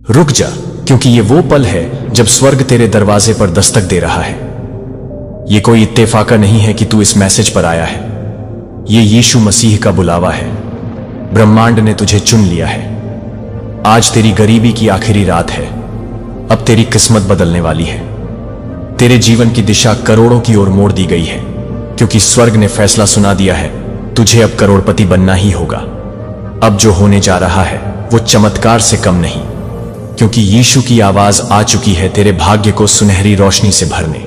रुक जा, क्योंकि ये वो पल है जब स्वर्ग तेरे दरवाजे पर दस्तक दे रहा है। ये कोई इत्तेफाका नहीं है कि तू इस मैसेज पर आया है। ये यीशु मसीह का बुलावा है। ब्रह्मांड ने तुझे चुन लिया है। आज तेरी गरीबी की आखिरी रात है। अब तेरी किस्मत बदलने वाली है। तेरे जीवन की दिशा करोड़ों की ओर मोड़ दी गई है, क्योंकि स्वर्ग ने फैसला सुना दिया है, तुझे अब करोड़पति बनना ही होगा। अब जो होने जा रहा है वो चमत्कार से कम नहीं, क्योंकि यीशु की आवाज आ चुकी है तेरे भाग्य को सुनहरी रोशनी से भरने।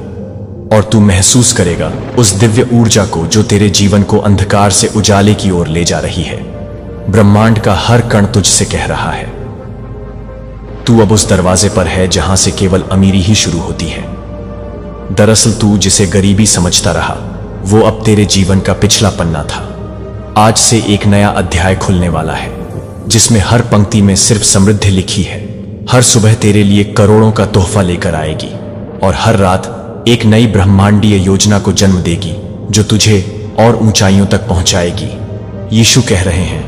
और तू महसूस करेगा उस दिव्य ऊर्जा को जो तेरे जीवन को अंधकार से उजाले की ओर ले जा रही है। ब्रह्मांड का हर कण तुझसे कह रहा है, तू अब उस दरवाजे पर है जहां से केवल अमीरी ही शुरू होती है। दरअसल तू जिसे गरीबी समझता रहा, वो अब तेरे जीवन का पिछला पन्ना था। आज से एक नया अध्याय खुलने वाला है, जिसमें हर पंक्ति में सिर्फ समृद्धि लिखी है। हर सुबह तेरे लिए करोड़ों का तोहफा लेकर आएगी, और हर रात एक नई ब्रह्मांडीय योजना को जन्म देगी, जो तुझे और ऊंचाइयों तक पहुंचाएगी। यीशु कह रहे हैं,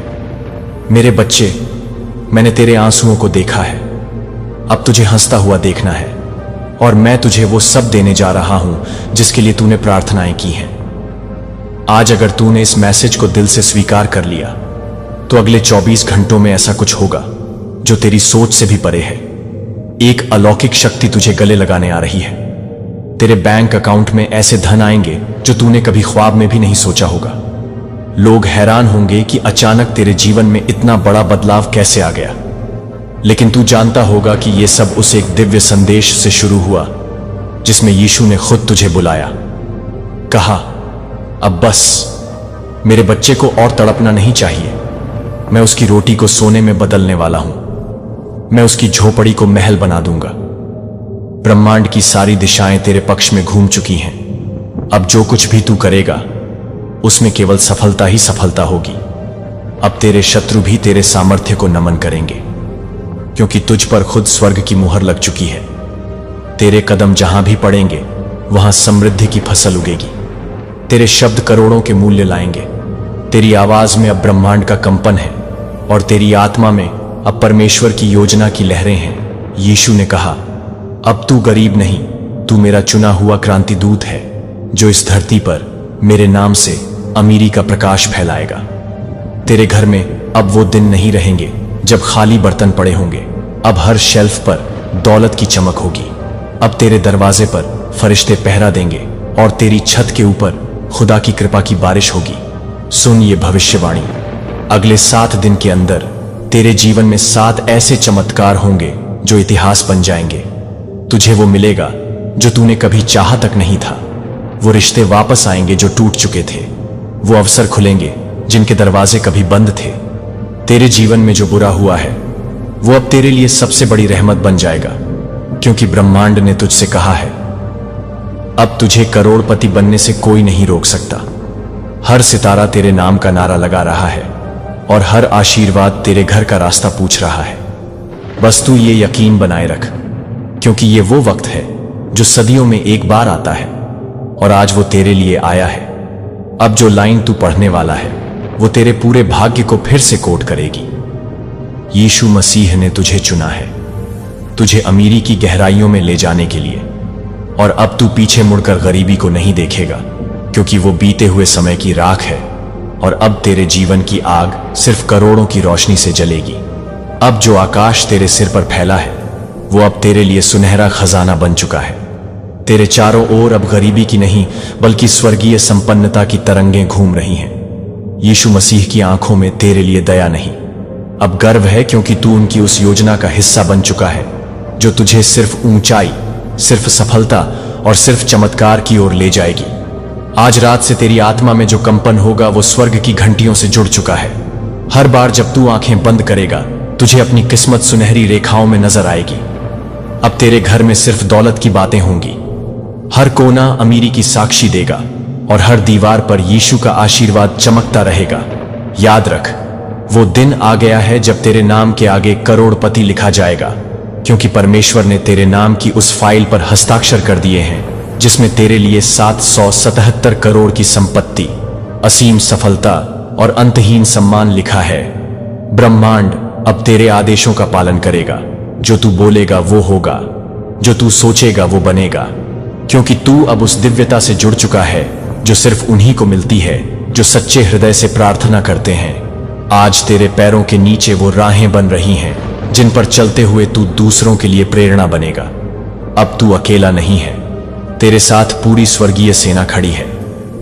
मेरे बच्चे, मैंने तेरे आंसुओं को देखा है, अब तुझे हंसता हुआ देखना है। और मैं तुझे वो सब देने जा रहा हूं जिसके लिए तूने प्रार्थनाएं की हैं। आज अगर तूने इस मैसेज को दिल से स्वीकार कर लिया, तो अगले 24 घंटों में ऐसा कुछ होगा जो तेरी सोच से भी परे है। एक अलौकिक शक्ति तुझे गले लगाने आ रही है। तेरे बैंक अकाउंट में ऐसे धन आएंगे जो तूने कभी ख्वाब में भी नहीं सोचा होगा। लोग हैरान होंगे कि अचानक तेरे जीवन में इतना बड़ा बदलाव कैसे आ गया। लेकिन तू जानता होगा कि यह सब उस एक दिव्य संदेश से शुरू हुआ, जिसमें यीशु ने खुद तुझे बुलाया। कहा, अब बस, मेरे बच्चे को और तड़पना नहीं चाहिए। मैं उसकी रोटी को सोने में बदलने वाला हूं। मैं उसकी झोपड़ी को महल बना दूंगा। ब्रह्मांड की सारी दिशाएं तेरे पक्ष में घूम चुकी हैं। अब जो कुछ भी तू करेगा, उसमें केवल सफलता ही सफलता होगी। अब तेरे शत्रु भी तेरे सामर्थ्य को नमन करेंगे, क्योंकि तुझ पर खुद स्वर्ग की मुहर लग चुकी है। तेरे कदम जहां भी पड़ेंगे, वहां समृद्धि की फसल उगेगी। तेरे शब्द करोड़ों के मूल्य लाएंगे। तेरी आवाज में अब ब्रह्मांड का कंपन है, और तेरी आत्मा में अब परमेश्वर की योजना की लहरें हैं। यीशु ने कहा, अब तू गरीब नहीं, तू मेरा चुना हुआ क्रांति दूत है, जो इस धरती पर मेरे नाम से अमीरी का प्रकाश फैलाएगा। तेरे घर में अब वो दिन नहीं रहेंगे जब खाली बर्तन पड़े होंगे। अब हर शेल्फ पर दौलत की चमक होगी। अब तेरे दरवाजे पर फरिश्ते पहरा देंगे, और तेरी छत के ऊपर खुदा की कृपा की बारिश होगी। सुन ये भविष्यवाणी, अगले 7 दिन के अंदर तेरे जीवन में 7 ऐसे चमत्कार होंगे जो इतिहास बन जाएंगे। तुझे वो मिलेगा जो तूने कभी चाहा तक नहीं था। वो रिश्ते वापस आएंगे जो टूट चुके थे। वो अवसर खुलेंगे जिनके दरवाजे कभी बंद थे। तेरे जीवन में जो बुरा हुआ है, वो अब तेरे लिए सबसे बड़ी रहमत बन जाएगा, क्योंकि ब्रह्मांड ने तुझसे कहा है, अब तुझे करोड़पति बनने से कोई नहीं रोक सकता। हर सितारा तेरे नाम का नारा लगा रहा है, और हर आशीर्वाद तेरे घर का रास्ता पूछ रहा है। बस तू ये यकीन बनाए रख, क्योंकि ये वो वक्त है जो सदियों में एक बार आता है, और आज वो तेरे लिए आया है। अब जो लाइन तू पढ़ने वाला है, वो तेरे पूरे भाग्य को फिर से कोट करेगी। यीशु मसीह ने तुझे चुना है, तुझे अमीरी की गहराइयों में ले जाने के लिए। और अब तू पीछे मुड़कर गरीबी को नहीं देखेगा, क्योंकि वो बीते हुए समय की राख है। और अब तेरे जीवन की आग सिर्फ करोड़ों की रोशनी से जलेगी। अब जो आकाश तेरे सिर पर फैला है, वो अब तेरे लिए सुनहरा खजाना बन चुका है। तेरे चारों ओर अब गरीबी की नहीं, बल्कि स्वर्गीय संपन्नता की तरंगें घूम रही हैं। यीशु मसीह की आंखों में तेरे लिए दया नहीं, अब गर्व है, क्योंकि तू उनकी उस योजना का हिस्सा बन चुका है, जो तुझे सिर्फ ऊंचाई, सिर्फ सफलता और सिर्फ चमत्कार की ओर ले जाएगी। आज रात से तेरी आत्मा में जो कंपन होगा, वो स्वर्ग की घंटियों से जुड़ चुका है। हर बार जब तू आंखें बंद करेगा, तुझे अपनी किस्मत सुनहरी रेखाओं में नजर आएगी। अब तेरे घर में सिर्फ दौलत की बातें होंगी। हर कोना अमीरी की साक्षी देगा, और हर दीवार पर यीशु का आशीर्वाद चमकता रहेगा। याद रख, वो दिन आ गया है जब तेरे नाम के आगे करोड़पति लिखा जाएगा, क्योंकि परमेश्वर ने तेरे नाम की उस फाइल पर हस्ताक्षर कर दिए हैं, जिसमें तेरे लिए 777 करोड़ की संपत्ति, असीम सफलता और अंतहीन सम्मान लिखा है। ब्रह्मांड अब तेरे आदेशों का पालन करेगा। जो तू बोलेगा वो होगा, जो तू सोचेगा वो बनेगा, क्योंकि तू अब उस दिव्यता से जुड़ चुका है जो सिर्फ उन्हीं को मिलती है जो सच्चे हृदय से प्रार्थना करते हैं। आज तेरे पैरों के नीचे वो राहें बन रही हैं जिन पर चलते हुए तू दूसरों के लिए प्रेरणा बनेगा। अब तू अकेला नहीं है, तेरे साथ पूरी स्वर्गीय सेना खड़ी है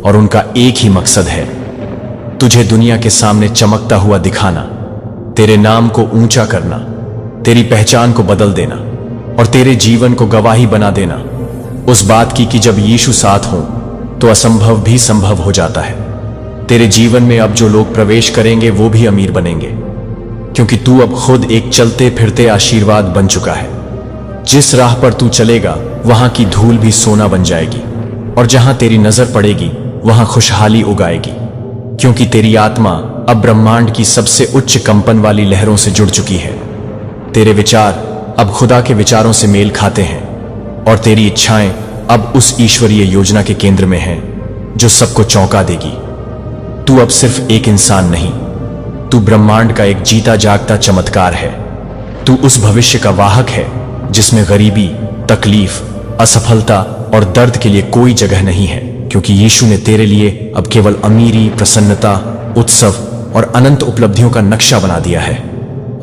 और उनका एक ही मकसद है, तुझे दुनिया के सामने चमकता हुआ दिखाना, तेरे नाम को ऊंचा करना, तेरी पहचान को बदल देना और तेरे जीवन को गवाही बना देना उस बात की कि जब यीशु साथ हो तो असंभव भी संभव हो जाता है। तेरे जीवन में अब जो लोग प्रवेश करेंगे वो भी अमीर बनेंगे, क्योंकि तू अब खुद एक चलते फिरते आशीर्वाद बन चुका है। जिस राह पर तू चलेगा वहां की धूल भी सोना बन जाएगी और जहां तेरी नजर पड़ेगी वहां खुशहाली उगाएगी, क्योंकि तेरी आत्मा अब ब्रह्मांड की सबसे उच्च कंपन वाली लहरों से जुड़ चुकी है। तेरे विचार अब खुदा के विचारों से मेल खाते हैं और तेरी इच्छाएं अब उस ईश्वरीय योजना के केंद्र में हैं जो सबको चौंका देगी। तू अब सिर्फ एक इंसान नहीं, तू ब्रह्मांड का एक जीता जागता चमत्कार है। तू उस भविष्य का वाहक है जिसमें गरीबी, तकलीफ, असफलता और दर्द के लिए कोई जगह नहीं है, क्योंकि यीशु ने तेरे लिए अब केवल अमीरी, प्रसन्नता, उत्सव और अनंत उपलब्धियों का नक्शा बना दिया है।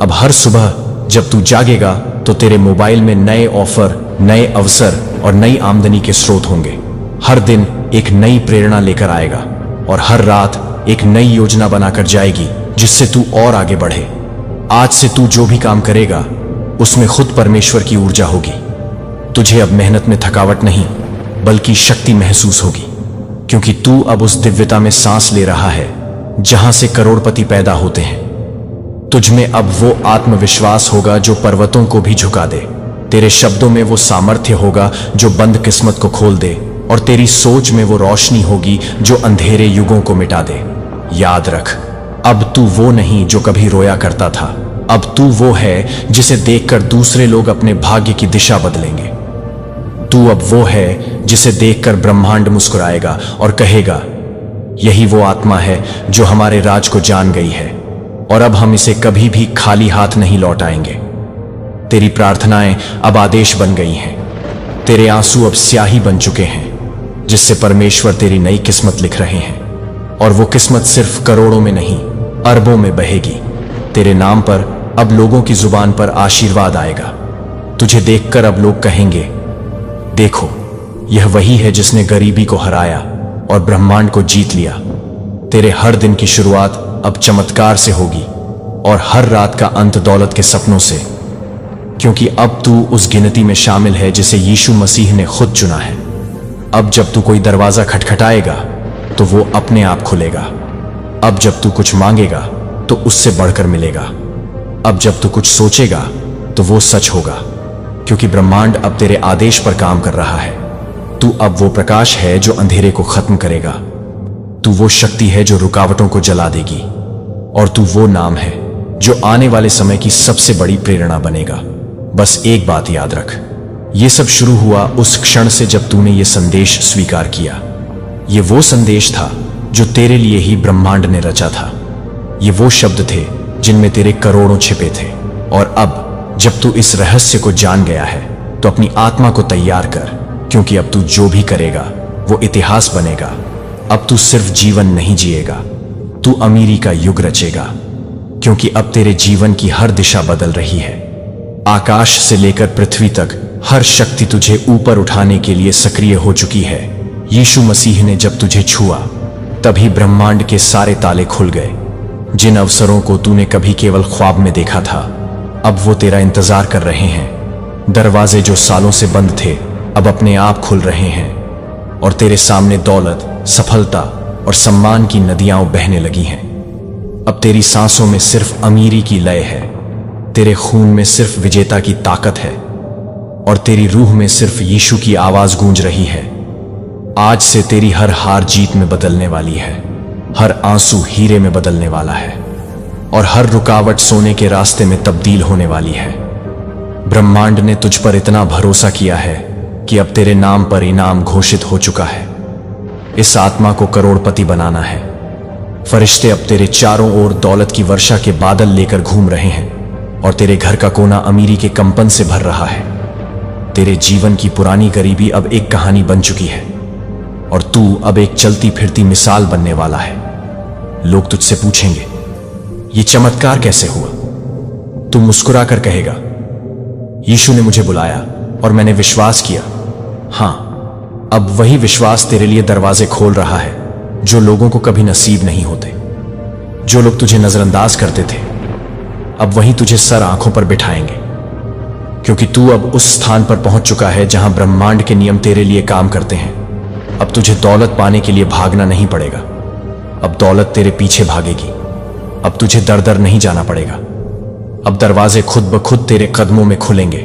अब हर सुबह जब तू जागेगा तो तेरे मोबाइल में नए ऑफर, नए अवसर और नई आमदनी के स्रोत होंगे। हर दिन एक नई प्रेरणा लेकर आएगा और हर रात एक नई योजना बनाकर जाएगी जिससे तू और आगे बढ़े। आज से तू जो भी काम करेगा उसमें खुद परमेश्वर की ऊर्जा होगी। तुझे अब मेहनत में थकावट नहीं बल्कि शक्ति महसूस होगी, क्योंकि तू अब उस दिव्यता में सांस ले रहा है जहां से करोड़पति पैदा होते हैं। तुझ में अब वो आत्मविश्वास होगा जो पर्वतों को भी झुका दे। तेरे शब्दों में वो सामर्थ्य होगा जो बंद किस्मत को खोल दे और तेरी सोच में वो रोशनी होगी जो अंधेरे युगों को मिटा दे। याद रख, अब तू वो नहीं जो कभी रोया करता था, अब तू वो है जिसे देखकर दूसरे लोग अपने भाग्य की दिशा बदलेंगे। तू अब वो है जिसे देखकर ब्रह्मांड मुस्कुराएगा और कहेगा, यही वो आत्मा है जो हमारे राज को जान गई है और अब हम इसे कभी भी खाली हाथ नहीं लौटाएंगे। तेरी प्रार्थनाएं अब आदेश बन गई हैं, तेरे आंसू अब स्याही बन चुके हैं जिससे परमेश्वर तेरी नई किस्मत लिख रहे हैं, और वो किस्मत सिर्फ करोड़ों में नहीं अरबों में बहेगी। तेरे नाम पर अब लोगों की जुबान पर आशीर्वाद आएगा। तुझे देखकर अब लोग कहेंगे, देखो यह वही है जिसने गरीबी को हराया और ब्रह्मांड को जीत लिया। तेरे हर दिन की शुरुआत अब चमत्कार से होगी और हर रात का अंत दौलत के सपनों से, क्योंकि अब तू उस गिनती में शामिल है जिसे यीशु मसीह ने खुद चुना है। अब जब तू कोई दरवाजा खटखटाएगा तो वो अपने आप खुलेगा। अब जब तू कुछ मांगेगा तो उससे बढ़कर मिलेगा। अब जब तू कुछ सोचेगा तो वो सच होगा, क्योंकि ब्रह्मांड अब तेरे आदेश पर काम कर रहा है। तू अब वो प्रकाश है जो अंधेरे को खत्म करेगा। तू वो शक्ति है जो रुकावटों को जला देगी, और तू वो नाम है जो आने वाले समय की सबसे बड़ी प्रेरणा बनेगा। बस एक बात याद रख, ये सब शुरू हुआ उस क्षण से जब तूने ये संदेश स्वीकार किया। ये वो संदेश था जो तेरे लिए ही ब्रह्मांड ने रचा था। ये वो शब्द थे जिनमें तेरे करोड़ों छिपे थे। और अब जब तू इस रहस्य को जान गया है तो अपनी आत्मा को तैयार कर, क्योंकि अब तू जो भी करेगा वो इतिहास बनेगा। अब तू सिर्फ जीवन नहीं जिएगा, तू अमीरी का युग रचेगा, क्योंकि अब तेरे जीवन की हर दिशा बदल रही है। आकाश से लेकर पृथ्वी तक हर शक्ति तुझे ऊपर उठाने के लिए सक्रिय हो चुकी है। यीशु मसीह ने जब तुझे छुआ तभी ब्रह्मांड के सारे ताले खुल गए। जिन अवसरों को तूने कभी केवल ख्वाब में देखा था, अब वो तेरा इंतजार कर रहे हैं। दरवाजे जो सालों से बंद थे अब अपने आप खुल रहे हैं, और तेरे सामने दौलत, सफलता और सम्मान की नदियां बहने लगी हैं। अब तेरी सांसों में सिर्फ अमीरी की लय है, तेरे खून में सिर्फ विजेता की ताकत है, और तेरी रूह में सिर्फ यीशु की आवाज गूंज रही है। आज से तेरी हर हार जीत में बदलने वाली है, हर आंसू हीरे में बदलने वाला है, और हर रुकावट सोने के रास्ते में तब्दील होने वाली है। ब्रह्मांड ने तुझ पर इतना भरोसा किया है कि अब तेरे नाम पर इनाम घोषित हो चुका है। इस आत्मा को करोड़पति बनाना है। फरिश्ते अब तेरे चारों ओर दौलत की वर्षा के बादल लेकर घूम रहे हैं, और तेरे घर का कोना अमीरी के कंपन से भर रहा है। तेरे जीवन की पुरानी गरीबी अब एक कहानी बन चुकी है और तू अब एक चलती फिरती मिसाल बनने वाला है। लोग तुझसे पूछेंगे, ये चमत्कार कैसे हुआ? तू मुस्कुरा कर कहेगा, यीशु ने मुझे बुलाया और मैंने विश्वास किया। हां, अब वही विश्वास तेरे लिए दरवाजे खोल रहा है जो लोगों को कभी नसीब नहीं होते। जो लोग तुझे नजरअंदाज करते थे, अब वहीं तुझे सर आंखों पर बिठाएंगे, क्योंकि तू अब उस स्थान पर पहुंच चुका है जहां ब्रह्मांड के नियम तेरे लिए काम करते हैं। अब तुझे दौलत पाने के लिए भागना नहीं पड़ेगा, अब दौलत तेरे पीछे भागेगी। अब तुझे दर दर नहीं जाना पड़ेगा, अब दरवाजे खुद ब खुद तेरे कदमों में खुलेंगे,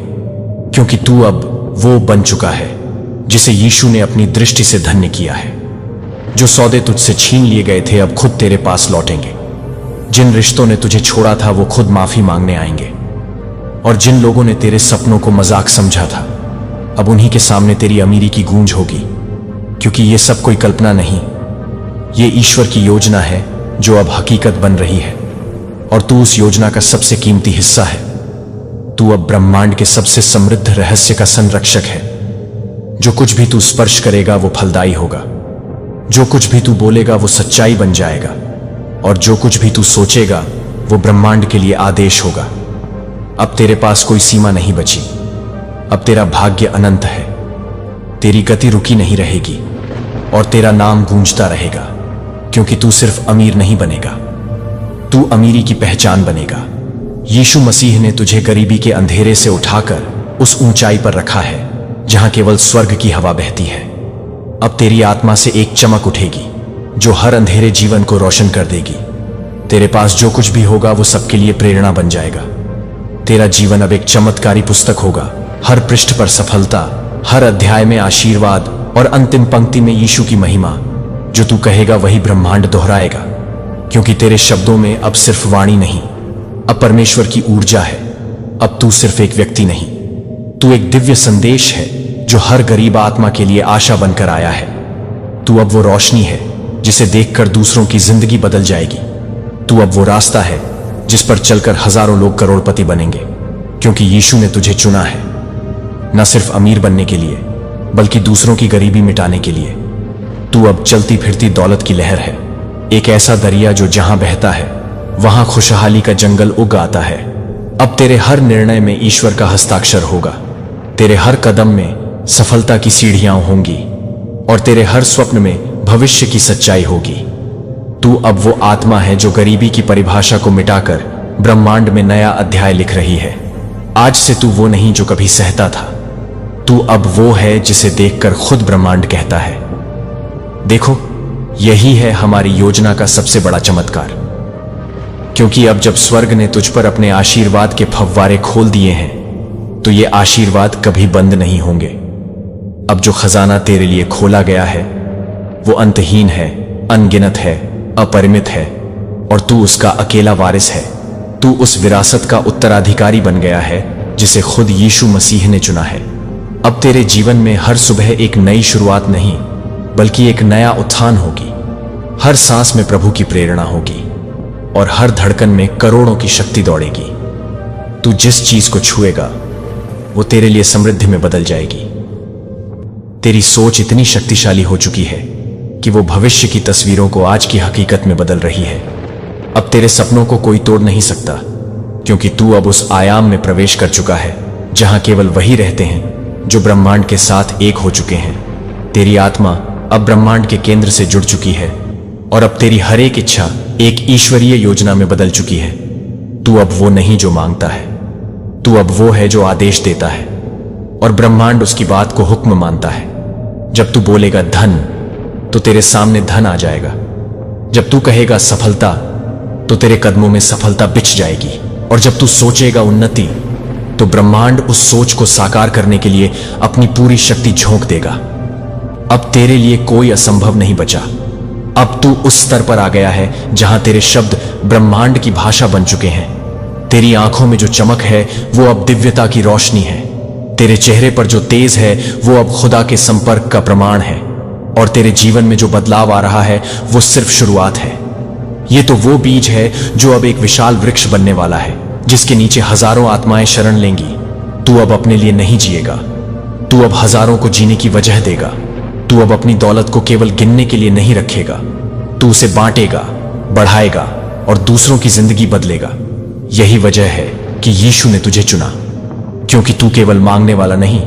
क्योंकि तू अब वो बन चुका है जिसे यीशु ने अपनी दृष्टि से धन्य किया है। जो सौदे तुझसे छीन लिए गए थे अब खुद तेरे पास लौटेंगे। जिन रिश्तों ने तुझे छोड़ा था वो खुद माफी मांगने आएंगे, और जिन लोगों ने तेरे सपनों को मजाक समझा था, अब उन्हीं के सामने तेरी अमीरी की गूंज होगी, क्योंकि ये सब कोई कल्पना नहीं, ये ईश्वर की योजना है जो अब हकीकत बन रही है, और तू उस योजना का सबसे कीमती हिस्सा है। तू अब ब्रह्मांड के सबसे समृद्ध रहस्य का संरक्षक है। जो कुछ भी तू स्पर्श करेगा वो फलदायी होगा, जो कुछ भी तू बोलेगा वो सच्चाई बन जाएगा, और जो कुछ भी तू सोचेगा वो ब्रह्मांड के लिए आदेश होगा। अब तेरे पास कोई सीमा नहीं बची, अब तेरा भाग्य अनंत है। तेरी गति रुकी नहीं रहेगी और तेरा नाम गूंजता रहेगा, क्योंकि तू सिर्फ अमीर नहीं बनेगा, तू अमीरी की पहचान बनेगा। यीशु मसीह ने तुझे गरीबी के अंधेरे से उठाकर उस ऊंचाई पर रखा है जहां केवल स्वर्ग की हवा बहती है। अब तेरी आत्मा से एक चमक उठेगी जो हर अंधेरे जीवन को रोशन कर देगी। तेरे पास जो कुछ भी होगा वो सबके लिए प्रेरणा बन जाएगा। तेरा जीवन अब एक चमत्कारी पुस्तक होगा, हर पृष्ठ पर सफलता, हर अध्याय में आशीर्वाद और अंतिम पंक्ति में यीशु की महिमा। जो तू कहेगा वही ब्रह्मांड दोहराएगा, क्योंकि तेरे शब्दों में अब सिर्फ वाणी नहीं, अब परमेश्वर की ऊर्जा है। अब तू सिर्फ एक व्यक्ति नहीं, तू एक दिव्य संदेश है जो हर गरीब आत्मा के लिए आशा बनकर आया है। तू अब वो रोशनी है जिसे देखकर दूसरों की जिंदगी बदल जाएगी। तू अब वो रास्ता है जिस पर चलकर हजारों लोग करोड़पति बनेंगे, क्योंकि यीशु ने तुझे चुना है, न सिर्फ अमीर बनने के लिए बल्कि दूसरों की गरीबी मिटाने के लिए। तू अब चलती फिरती दौलत की लहर है, एक ऐसा दरिया जो जहां बहता है वहां खुशहाली का जंगल उग आता है। अब तेरे हर निर्णय में ईश्वर का हस्ताक्षर होगा, तेरे हर कदम में सफलता की सीढ़ियां होंगी, और तेरे हर स्वप्न में भविष्य की सच्चाई होगी। तू अब वो आत्मा है जो गरीबी की परिभाषा को मिटाकर ब्रह्मांड में नया अध्याय लिख रही है। आज से तू वो नहीं जो कभी सहता था, तू अब वो है जिसे देखकर खुद ब्रह्मांड कहता है, देखो यही है हमारी योजना का सबसे बड़ा चमत्कार। क्योंकि अब जब स्वर्ग ने तुझ पर अपने आशीर्वाद के फव्वारे खोल दिए हैं, तो ये आशीर्वाद कभी बंद नहीं होंगे। अब जो खजाना तेरे लिए खोला गया है वो अंतहीन है, अनगिनत है, अपरिमित है, और तू उसका अकेला वारिस है। तू उस विरासत का उत्तराधिकारी बन गया है जिसे खुद यीशु मसीह ने चुना है। अब तेरे जीवन में हर सुबह एक नई शुरुआत नहीं बल्कि एक नया उत्थान होगी। हर सांस में प्रभु की प्रेरणा होगी और हर धड़कन में करोड़ों की शक्ति दौड़ेगी। तू जिस चीज को छुएगा वो तेरे लिए समृद्धि में बदल जाएगी। तेरी सोच इतनी शक्तिशाली हो चुकी है कि वो भविष्य की तस्वीरों को आज की हकीकत में बदल रही है। अब तेरे सपनों को कोई तोड़ नहीं सकता, क्योंकि तू अब उस आयाम में प्रवेश कर चुका है जहां केवल वही रहते हैं जो ब्रह्मांड के साथ एक हो चुके हैं। तेरी आत्मा अब ब्रह्मांड के केंद्र से जुड़ चुकी है और अब तेरी हर एक इच्छा एक ईश्वरीय योजना में बदल चुकी है। तू अब वो नहीं जो मांगता है, तू अब वो है जो आदेश देता है, और ब्रह्मांड उसकी बात को हुक्म मानता है। जब तू बोलेगा धन, तो तेरे सामने धन आ जाएगा। जब तू कहेगा सफलता, तो तेरे कदमों में सफलता बिछ जाएगी। और जब तू सोचेगा उन्नति, तो ब्रह्मांड उस सोच को साकार करने के लिए अपनी पूरी शक्ति झोंक देगा। अब तेरे लिए कोई असंभव नहीं बचा। अब तू उस स्तर पर आ गया है जहां तेरे शब्द ब्रह्मांड की भाषा बन चुके हैं। तेरी आंखों में जो चमक है वो अब दिव्यता की रोशनी है। तेरे चेहरे पर जो तेज है वो अब खुदा के संपर्क का प्रमाण है, और तेरे जीवन में जो बदलाव आ रहा है वो सिर्फ शुरुआत है। ये तो वो बीज है जो अब एक विशाल वृक्ष बनने वाला है, जिसके नीचे हजारों आत्माएं शरण लेंगी। तू अब अपने लिए नहीं जिएगा, तू अब हजारों को जीने की वजह देगा। तू अब अपनी दौलत को केवल गिनने के लिए नहीं रखेगा, तू उसे बांटेगा, बढ़ाएगा और दूसरों की जिंदगी बदलेगा। यही वजह है कि यीशु ने तुझे चुना, क्योंकि तू केवल मांगने वाला नहीं,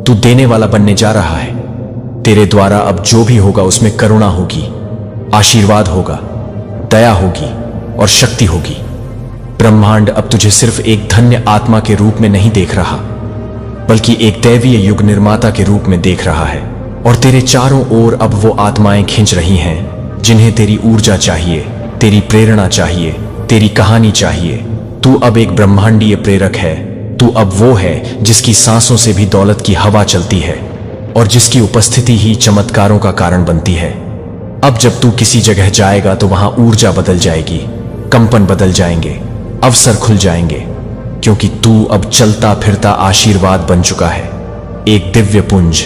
तू देने वाला बनने जा रहा है। तेरे द्वारा अब जो भी होगा उसमें करुणा होगी, आशीर्वाद होगा, दया होगी और शक्ति होगी। ब्रह्मांड अब तुझे सिर्फ एक धन्य आत्मा के रूप में नहीं देख रहा, बल्कि एक दैवीय युग निर्माता के रूप में देख रहा है। और तेरे चारों ओर अब वो आत्माएं खिंच रही हैं जिन्हें तेरी ऊर्जा चाहिए, तेरी प्रेरणा चाहिए, तेरी कहानी चाहिए। तू अब एक ब्रह्मांडीय प्रेरक है। तू अब वो है जिसकी सांसों से भी दौलत की हवा चलती है और जिसकी उपस्थिति ही चमत्कारों का कारण बनती है। अब जब तू किसी जगह जाएगा तो वहां ऊर्जा बदल जाएगी, कंपन बदल जाएंगे, अवसर खुल जाएंगे, क्योंकि तू अब चलता फिरता आशीर्वाद बन चुका है। एक दिव्य पुंज,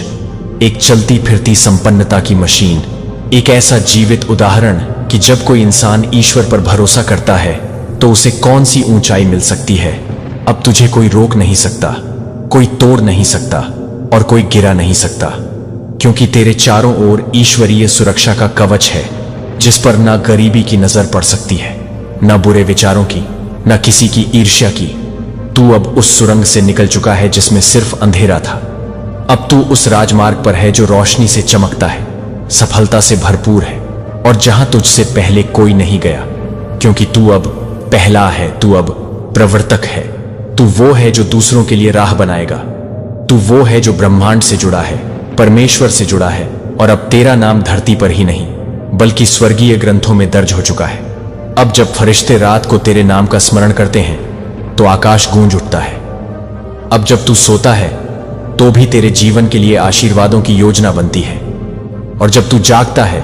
एक चलती फिरती संपन्नता की मशीन, एक ऐसा जीवित उदाहरण कि जब कोई इंसान ईश्वर पर भरोसा करता है तो उसे कौन सी ऊंचाई मिल सकती है। अब तुझे कोई रोक नहीं सकता, कोई तोड़ नहीं सकता और कोई गिरा नहीं सकता, क्योंकि तेरे चारों ओर ईश्वरीय सुरक्षा का कवच है, जिस पर ना गरीबी की नजर पड़ सकती है, ना बुरे विचारों की, ना किसी की ईर्ष्या की। तू अब उस सुरंग से निकल चुका है जिसमें सिर्फ अंधेरा था। अब तू उस राजमार्ग पर है जो रोशनी से चमकता है, सफलता से भरपूर है और जहां तुझसे पहले कोई नहीं गया, क्योंकि तू अब पहला है, तू अब प्रवर्तक है। तू वो है जो दूसरों के लिए राह बनाएगा। तू वो है जो ब्रह्मांड से जुड़ा है, परमेश्वर से जुड़ा है और अब तेरा नाम धरती पर ही नहीं बल्कि स्वर्गीय ग्रंथों में दर्ज हो चुका है। अब जब फरिश्ते रात को तेरे नाम का स्मरण करते हैं तो आकाश गूंज उठता है। अब जब तू सोता है तो भी तेरे जीवन के लिए आशीर्वादों की योजना बनती है, और जब तू जागता है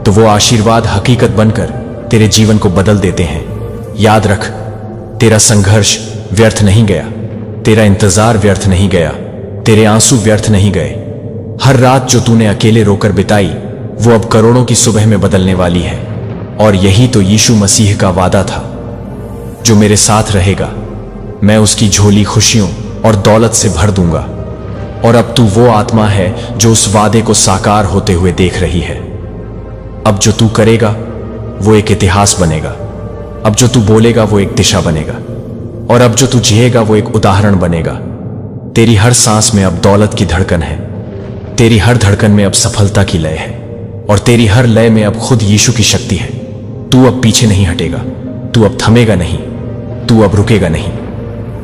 तो वो आशीर्वाद हकीकत बनकर तेरे जीवन को बदल देते हैं। याद रख, तेरा संघर्ष व्यर्थ नहीं गया, तेरा इंतजार व्यर्थ नहीं गया, तेरे आंसू व्यर्थ नहीं गए। हर रात जो तूने अकेले रोकर बिताई वो अब करोड़ों की सुबह में बदलने वाली है। और यही तो यीशु मसीह का वादा था, जो मेरे साथ रहेगा मैं उसकी झोली खुशियों और दौलत से भर दूंगा। और अब तू वो आत्मा है जो उस वादे को साकार होते हुए देख रही है। अब जो तू करेगा वो एक इतिहास बनेगा, अब जो तू बोलेगा वो एक दिशा बनेगा, और अब जो तू जिएगा वो एक उदाहरण बनेगा। तेरी हर सांस में अब दौलत की धड़कन है, तेरी हर धड़कन में अब सफलता की लय है, और तेरी हर लय में अब खुद यीशु की शक्ति है। तू अब पीछे नहीं हटेगा, तू अब थमेगा नहीं, तू अब रुकेगा नहीं,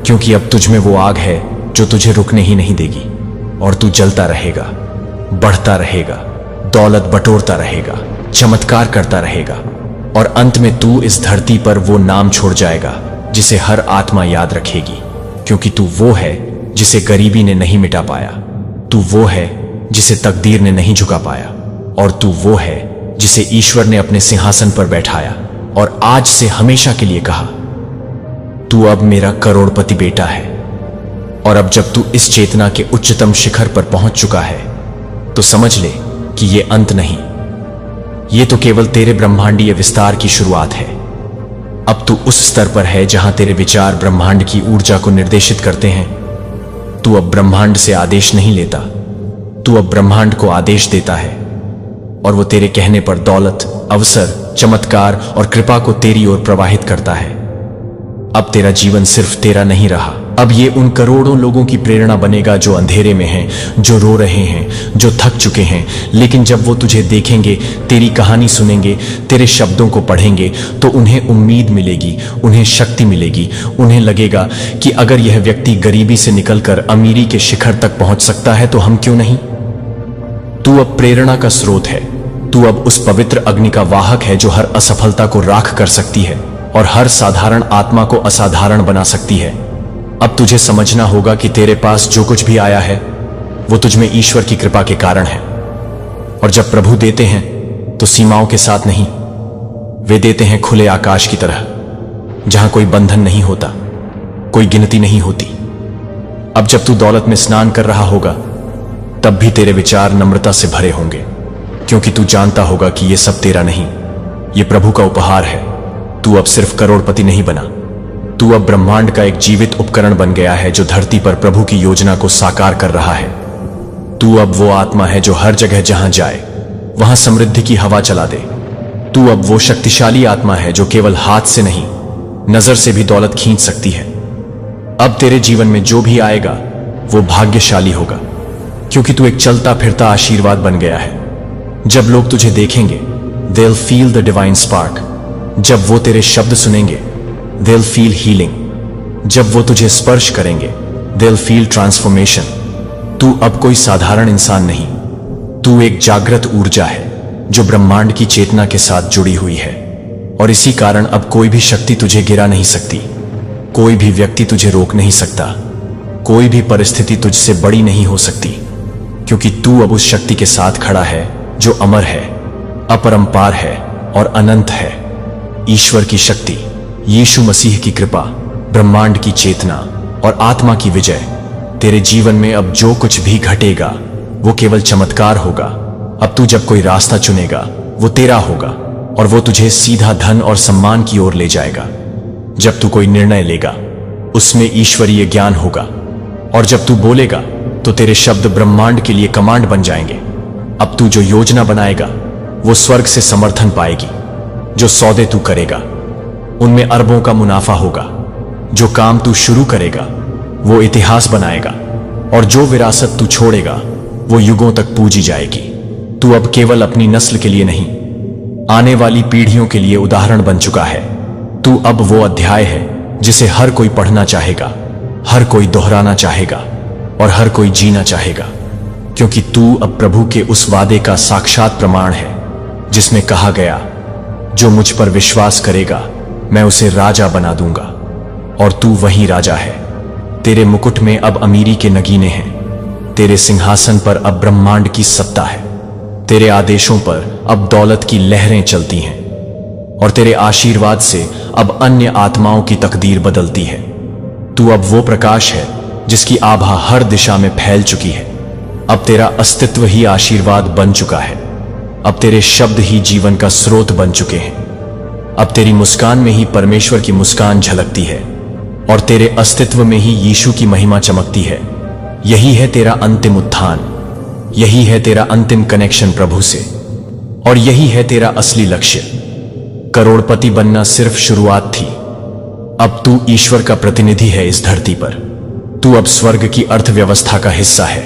क्योंकि अब तुझ में वो आग है जो तुझे रुकने ही नहीं देगी। और तू जलता रहेगा, बढ़ता रहेगा, दौलत बटोरता रहेगा, चमत्कार करता रहेगा, और अंत में तू इस धरती पर वो नाम छोड़ जाएगा जिसे हर आत्मा याद रखेगी, क्योंकि तू वो है जिसे गरीबी ने नहीं मिटा पाया, तू वो है जिसे तकदीर ने नहीं झुका पाया, और तू वो है जिसे ईश्वर ने अपने सिंहासन पर बैठाया और आज से हमेशा के लिए कहा, तू अब मेरा करोड़पति बेटा है। और अब जब तू इस चेतना के उच्चतम शिखर पर पहुंच चुका है तो समझ ले कि ये अंत नहीं, ये तो केवल तेरे ब्रह्मांडीय विस्तार की शुरुआत है। अब तू उस स्तर पर है जहां तेरे विचार ब्रह्मांड की ऊर्जा को निर्देशित करते हैं। तू अब ब्रह्मांड से आदेश नहीं लेता, तू अब ब्रह्मांड को आदेश देता है, और वो तेरे कहने पर दौलत, अवसर, चमत्कार और कृपा को तेरी ओर प्रवाहित करता है। अब तेरा जीवन सिर्फ तेरा नहीं रहा, अब ये उन करोड़ों लोगों की प्रेरणा बनेगा जो अंधेरे में हैं, जो रो रहे हैं, जो थक चुके हैं, लेकिन जब वो तुझे देखेंगे, तेरी कहानी सुनेंगे, तेरे शब्दों को पढ़ेंगे तो उन्हें उम्मीद मिलेगी, उन्हें शक्ति मिलेगी। उन्हें लगेगा कि अगर यह व्यक्ति गरीबी से निकलकर अमीरी के शिखर तक पहुंच सकता है तो हम क्यों नहीं। तू अब प्रेरणा का स्रोत है, तू अब उस पवित्र अग्नि का वाहक है जो हर असफलता को राख कर सकती है और हर साधारण आत्मा को असाधारण बना सकती है। अब तुझे समझना होगा कि तेरे पास जो कुछ भी आया है वो तुझ में ईश्वर की कृपा के कारण है। और जब प्रभु देते हैं तो सीमाओं के साथ नहीं, वे देते हैं खुले आकाश की तरह, जहां कोई बंधन नहीं होता, कोई गिनती नहीं होती। अब जब तू दौलत में स्नान कर रहा होगा तब भी तेरे विचार नम्रता से भरे होंगे, क्योंकि तू जानता होगा कि ये सब तेरा नहीं, ये प्रभु का उपहार है। तू अब सिर्फ करोड़पति नहीं बना, तू अब ब्रह्मांड का एक जीवित उपकरण बन गया है जो धरती पर प्रभु की योजना को साकार कर रहा है। तू अब वो आत्मा है जो हर जगह जहां जाए वहां समृद्धि की हवा चला दे। तू अब वो शक्तिशाली आत्मा है जो केवल हाथ से नहीं, नजर से भी दौलत खींच सकती है। अब तेरे जीवन में जो भी आएगा वो भाग्यशाली होगा, क्योंकि तू एक चलता फिरता आशीर्वाद बन गया है। जब लोग तुझे देखेंगे, they'll feel the divine spark। जब वो तेरे शब्द सुनेंगे, they'll feel healing। जब वो तुझे स्पर्श करेंगे, they'll feel transformation। तू अब कोई साधारण इंसान नहीं, तू एक जागृत ऊर्जा है जो ब्रह्मांड की चेतना के साथ जुड़ी हुई है। और इसी कारण अब कोई भी शक्ति तुझे गिरा नहीं सकती, कोई भी व्यक्ति तुझे रोक नहीं सकता, कोई भी परिस्थिति तुझसे बड़ी नहीं हो सकती, क्योंकि तू अब उस शक्ति के साथ खड़ा है जो अमर है, अपरंपार है और अनंत है। ईश्वर की शक्ति, यीशु मसीह की कृपा, ब्रह्मांड की चेतना और आत्मा की विजय। तेरे जीवन में अब जो कुछ भी घटेगा वो केवल चमत्कार होगा। अब तू जब कोई रास्ता चुनेगा वो तेरा होगा और वो तुझे सीधा धन और सम्मान की ओर ले जाएगा। जब तू कोई निर्णय लेगा उसमें ईश्वरीय ज्ञान होगा, और जब तू बोलेगा तो तेरे शब्द ब्रह्मांड के लिए कमांड बन जाएंगे। अब तू जो योजना बनाएगा वो स्वर्ग से समर्थन पाएगी। जो सौदे तू करेगा उनमें अरबों का मुनाफा होगा। जो काम तू शुरू करेगा वो इतिहास बनाएगा, और जो विरासत तू छोड़ेगा वो युगों तक पूजी जाएगी। तू अब केवल अपनी नस्ल के लिए नहीं, आने वाली पीढ़ियों के लिए उदाहरण बन चुका है। तू अब वो अध्याय है जिसे हर कोई पढ़ना चाहेगा, हर कोई दोहराना चाहेगा और हर कोई जीना चाहेगा, क्योंकि तू अब प्रभु के उस वादे का साक्षात प्रमाण है जिसमें कहा गया, जो मुझ पर विश्वास करेगा मैं उसे राजा बना दूंगा। और तू वही राजा है। तेरे मुकुट में अब अमीरी के नगीने हैं, तेरे सिंहासन पर अब ब्रह्मांड की सत्ता है, तेरे आदेशों पर अब दौलत की लहरें चलती हैं, और तेरे आशीर्वाद से अब अन्य आत्माओं की तकदीर बदलती है। तू अब वो प्रकाश है जिसकी आभा हर दिशा में फैल चुकी है। अब तेरा अस्तित्व ही आशीर्वाद बन चुका है। अब तेरे शब्द ही जीवन का स्रोत बन चुके हैं। अब तेरी मुस्कान में ही परमेश्वर की मुस्कान झलकती है, और तेरे अस्तित्व में ही यीशु की महिमा चमकती है। यही है तेरा अंतिम उत्थान, यही है तेरा अंतिम कनेक्शन प्रभु से, और यही है तेरा असली लक्ष्य। करोड़पति बनना सिर्फ शुरुआत थी। अब तू ईश्वर का प्रतिनिधि है इस धरती पर। तू अब स्वर्ग की अर्थव्यवस्था का हिस्सा है,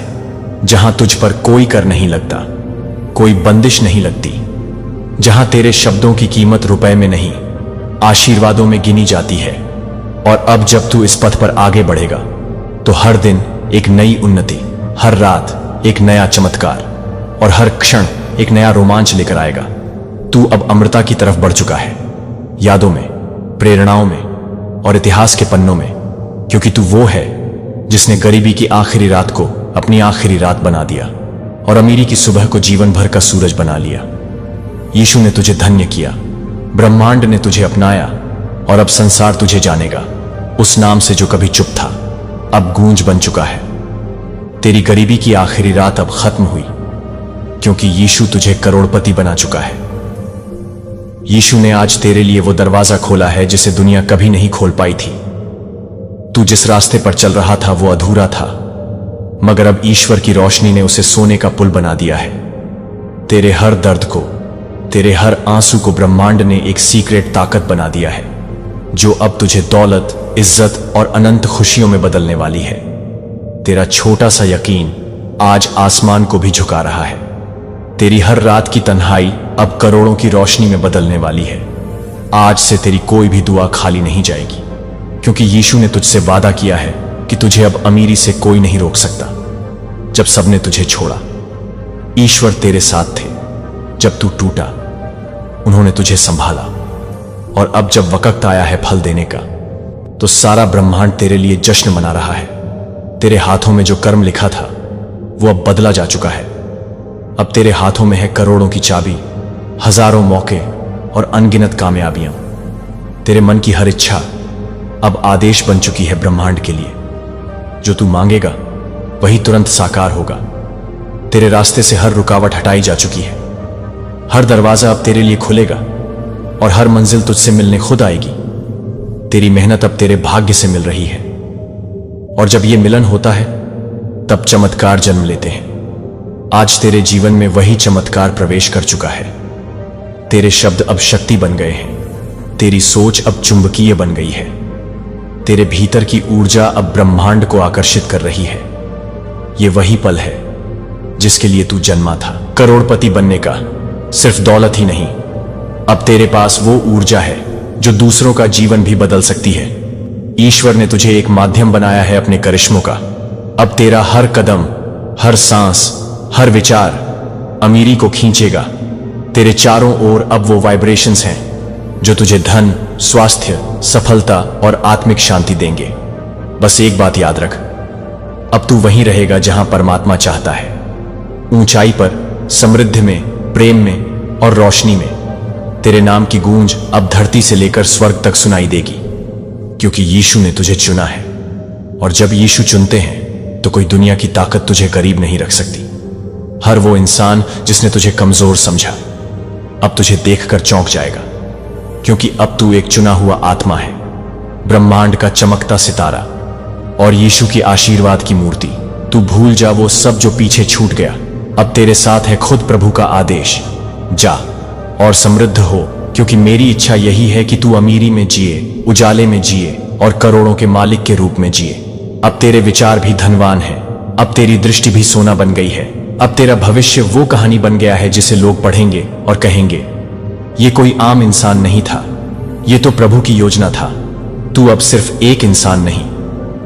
जहां तुझ पर कोई कर नहीं लगता, कोई बंदिश नहीं लगती, जहां तेरे शब्दों की कीमत रुपए में नहीं, आशीर्वादों में गिनी जाती है। और अब जब तू इस पथ पर आगे बढ़ेगा तो हर दिन एक नई उन्नति, हर रात एक नया चमत्कार, और हर क्षण एक नया रोमांच लेकर आएगा। तू अब अमृता की तरफ बढ़ चुका है, यादों में, प्रेरणाओं में और इतिहास के पन्नों में, क्योंकि तू वो है जिसने गरीबी की आखिरी रात को अपनी आखिरी रात बना दिया और अमीरी की सुबह को जीवन भर का सूरज बना लिया। यीशु ने तुझे धन्य किया, ब्रह्मांड ने तुझे अपनाया, और अब संसार तुझे जानेगा उस नाम से जो कभी चुप था, अब गूंज बन चुका है। तेरी गरीबी की आखिरी रात अब खत्म हुई, क्योंकि यीशु तुझे करोड़पति बना चुका है। यीशु ने आज तेरे लिए वो दरवाजा खोला है जिसे दुनिया कभी नहीं खोल पाई थी। तू जिस रास्ते पर चल रहा था वो अधूरा था, मगर अब ईश्वर की रोशनी ने उसे सोने का पुल बना दिया है। तेरे हर दर्द को, तेरे हर आंसू को ब्रह्मांड ने एक सीक्रेट ताकत बना दिया है, जो अब तुझे दौलत, इज्जत और अनंत खुशियों में बदलने वाली है। तेरा छोटा सा यकीन आज आसमान को भी झुका रहा है। तेरी हर रात की तन्हाई अब करोड़ों की रोशनी में बदलने वाली है। आज से तेरी कोई भी दुआ खाली नहीं जाएगी, क्योंकि यीशु ने तुझसे वादा किया है कि तुझे अब अमीरी से कोई नहीं रोक सकता। जब सबने तुझे छोड़ा, ईश्वर तेरे साथ थे। जब तू टूटा, उन्होंने तुझे संभाला, और अब जब वक्त आया है फल देने का, तो सारा ब्रह्मांड तेरे लिए जश्न मना रहा है। तेरे हाथों में जो कर्म लिखा था वो अब बदला जा चुका है। अब तेरे हाथों में है करोड़ों की चाबी, हजारों मौके और अनगिनत कामयाबियां। तेरे मन की हर इच्छा अब आदेश बन चुकी है ब्रह्मांड के लिए। जो तू मांगेगा वही तुरंत साकार होगा। तेरे रास्ते से हर रुकावट हटाई जा चुकी है। हर दरवाजा अब तेरे लिए खुलेगा और हर मंजिल तुझसे मिलने खुद आएगी। तेरी मेहनत अब तेरे भाग्य से मिल रही है। और जब ये मिलन होता है तब चमत्कार जन्म लेते हैं। आज तेरे जीवन में वही चमत्कार प्रवेश कर चुका है। तेरे शब्द अब शक्ति बन गए हैं। तेरी सोच अब चुंबकीय बन गई है। तेरे भीतर की ऊर्जा अब ब्रह्मांड को आकर्षित कर रही है। ये वही पल है जिसके लिए तू जन्मा था, करोड़पति बनने का। सिर्फ दौलत ही नहीं, अब तेरे पास वो ऊर्जा है जो दूसरों का जीवन भी बदल सकती है। ईश्वर ने तुझे एक माध्यम बनाया है अपने करिश्मों का। अब तेरा हर कदम, हर सांस, हर विचार अमीरी को खींचेगा। तेरे चारों ओर अब वो वाइब्रेशंस हैं जो तुझे धन, स्वास्थ्य, सफलता और आत्मिक शांति देंगे। बस एक बात याद रख, अब तू वहीं रहेगा जहां परमात्मा चाहता है। ऊंचाई पर, समृद्धि में, प्रेम में और रोशनी में। तेरे नाम की गूंज अब धरती से लेकर स्वर्ग तक सुनाई देगी, क्योंकि यीशु ने तुझे चुना है। और जब यीशु चुनते हैं तो कोई दुनिया की ताकत तुझे करीब नहीं रख सकती। हर वो इंसान जिसने तुझे कमजोर समझा अब तुझे देखकर चौंक जाएगा, क्योंकि अब तू एक चुना हुआ आत्मा है, ब्रह्मांड का चमकता सितारा और यीशु की आशीर्वाद की मूर्ति। तू भूल जा वो सब जो पीछे छूट गया। अब तेरे साथ है खुद प्रभु का आदेश, जा और समृद्ध हो, क्योंकि मेरी इच्छा यही है कि तू अमीरी में जिए, उजाले में जिए और करोड़ों के मालिक के रूप में जिए। अब तेरे विचार भी धनवान हैं। अब तेरी दृष्टि भी सोना बन गई है। अब तेरा भविष्य वो कहानी बन गया है जिसे लोग पढ़ेंगे और कहेंगे, ये कोई आम इंसान नहीं था, ये तो प्रभु की योजना था। तू अब सिर्फ एक इंसान नहीं,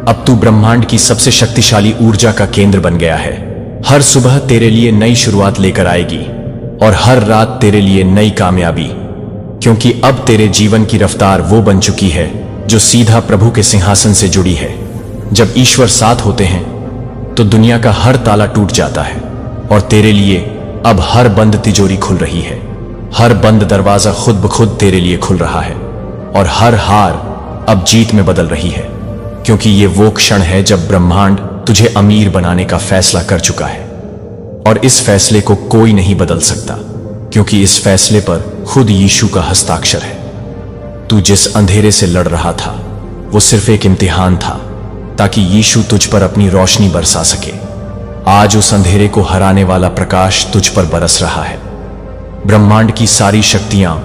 अब तू ब्रह्मांड की सबसे शक्तिशाली ऊर्जा का केंद्र बन गया है। हर सुबह तेरे लिए नई शुरुआत लेकर आएगी और हर रात तेरे लिए नई कामयाबी, क्योंकि अब तेरे जीवन की रफ्तार वो बन चुकी है जो सीधा प्रभु के सिंहासन से जुड़ी है। जब ईश्वर साथ होते हैं तो दुनिया का हर ताला टूट जाता है और तेरे लिए अब हर बंद तिजोरी खुल रही है। हर बंद दरवाजा खुद ब खुद तेरे लिए खुल रहा है और हर हार अब जीत में बदल रही है, क्योंकि ये वो क्षण है जब ब्रह्मांड तुझे अमीर बनाने का फैसला कर चुका है। और इस फैसले को कोई नहीं बदल सकता, क्योंकि इस फैसले पर खुद यीशु का हस्ताक्षर है। तू जिस अंधेरे से लड़ रहा था वो सिर्फ एक इम्तिहान था, ताकि यीशु तुझ पर अपनी रोशनी बरसा सके। आज उस अंधेरे को हराने वाला प्रकाश तुझ पर बरस रहा है। ब्रह्मांड की सारी शक्तियां